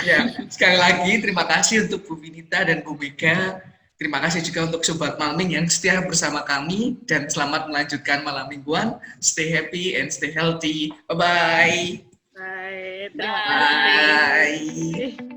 ya, sekali lagi terima kasih untuk Bu Vinita dan Bu Mega. Terima kasih juga untuk Sobat Malming yang setia bersama kami, dan selamat melanjutkan malam mingguan. Stay happy and stay healthy. Bye-bye.
Baik, terima
Bye.
kasih.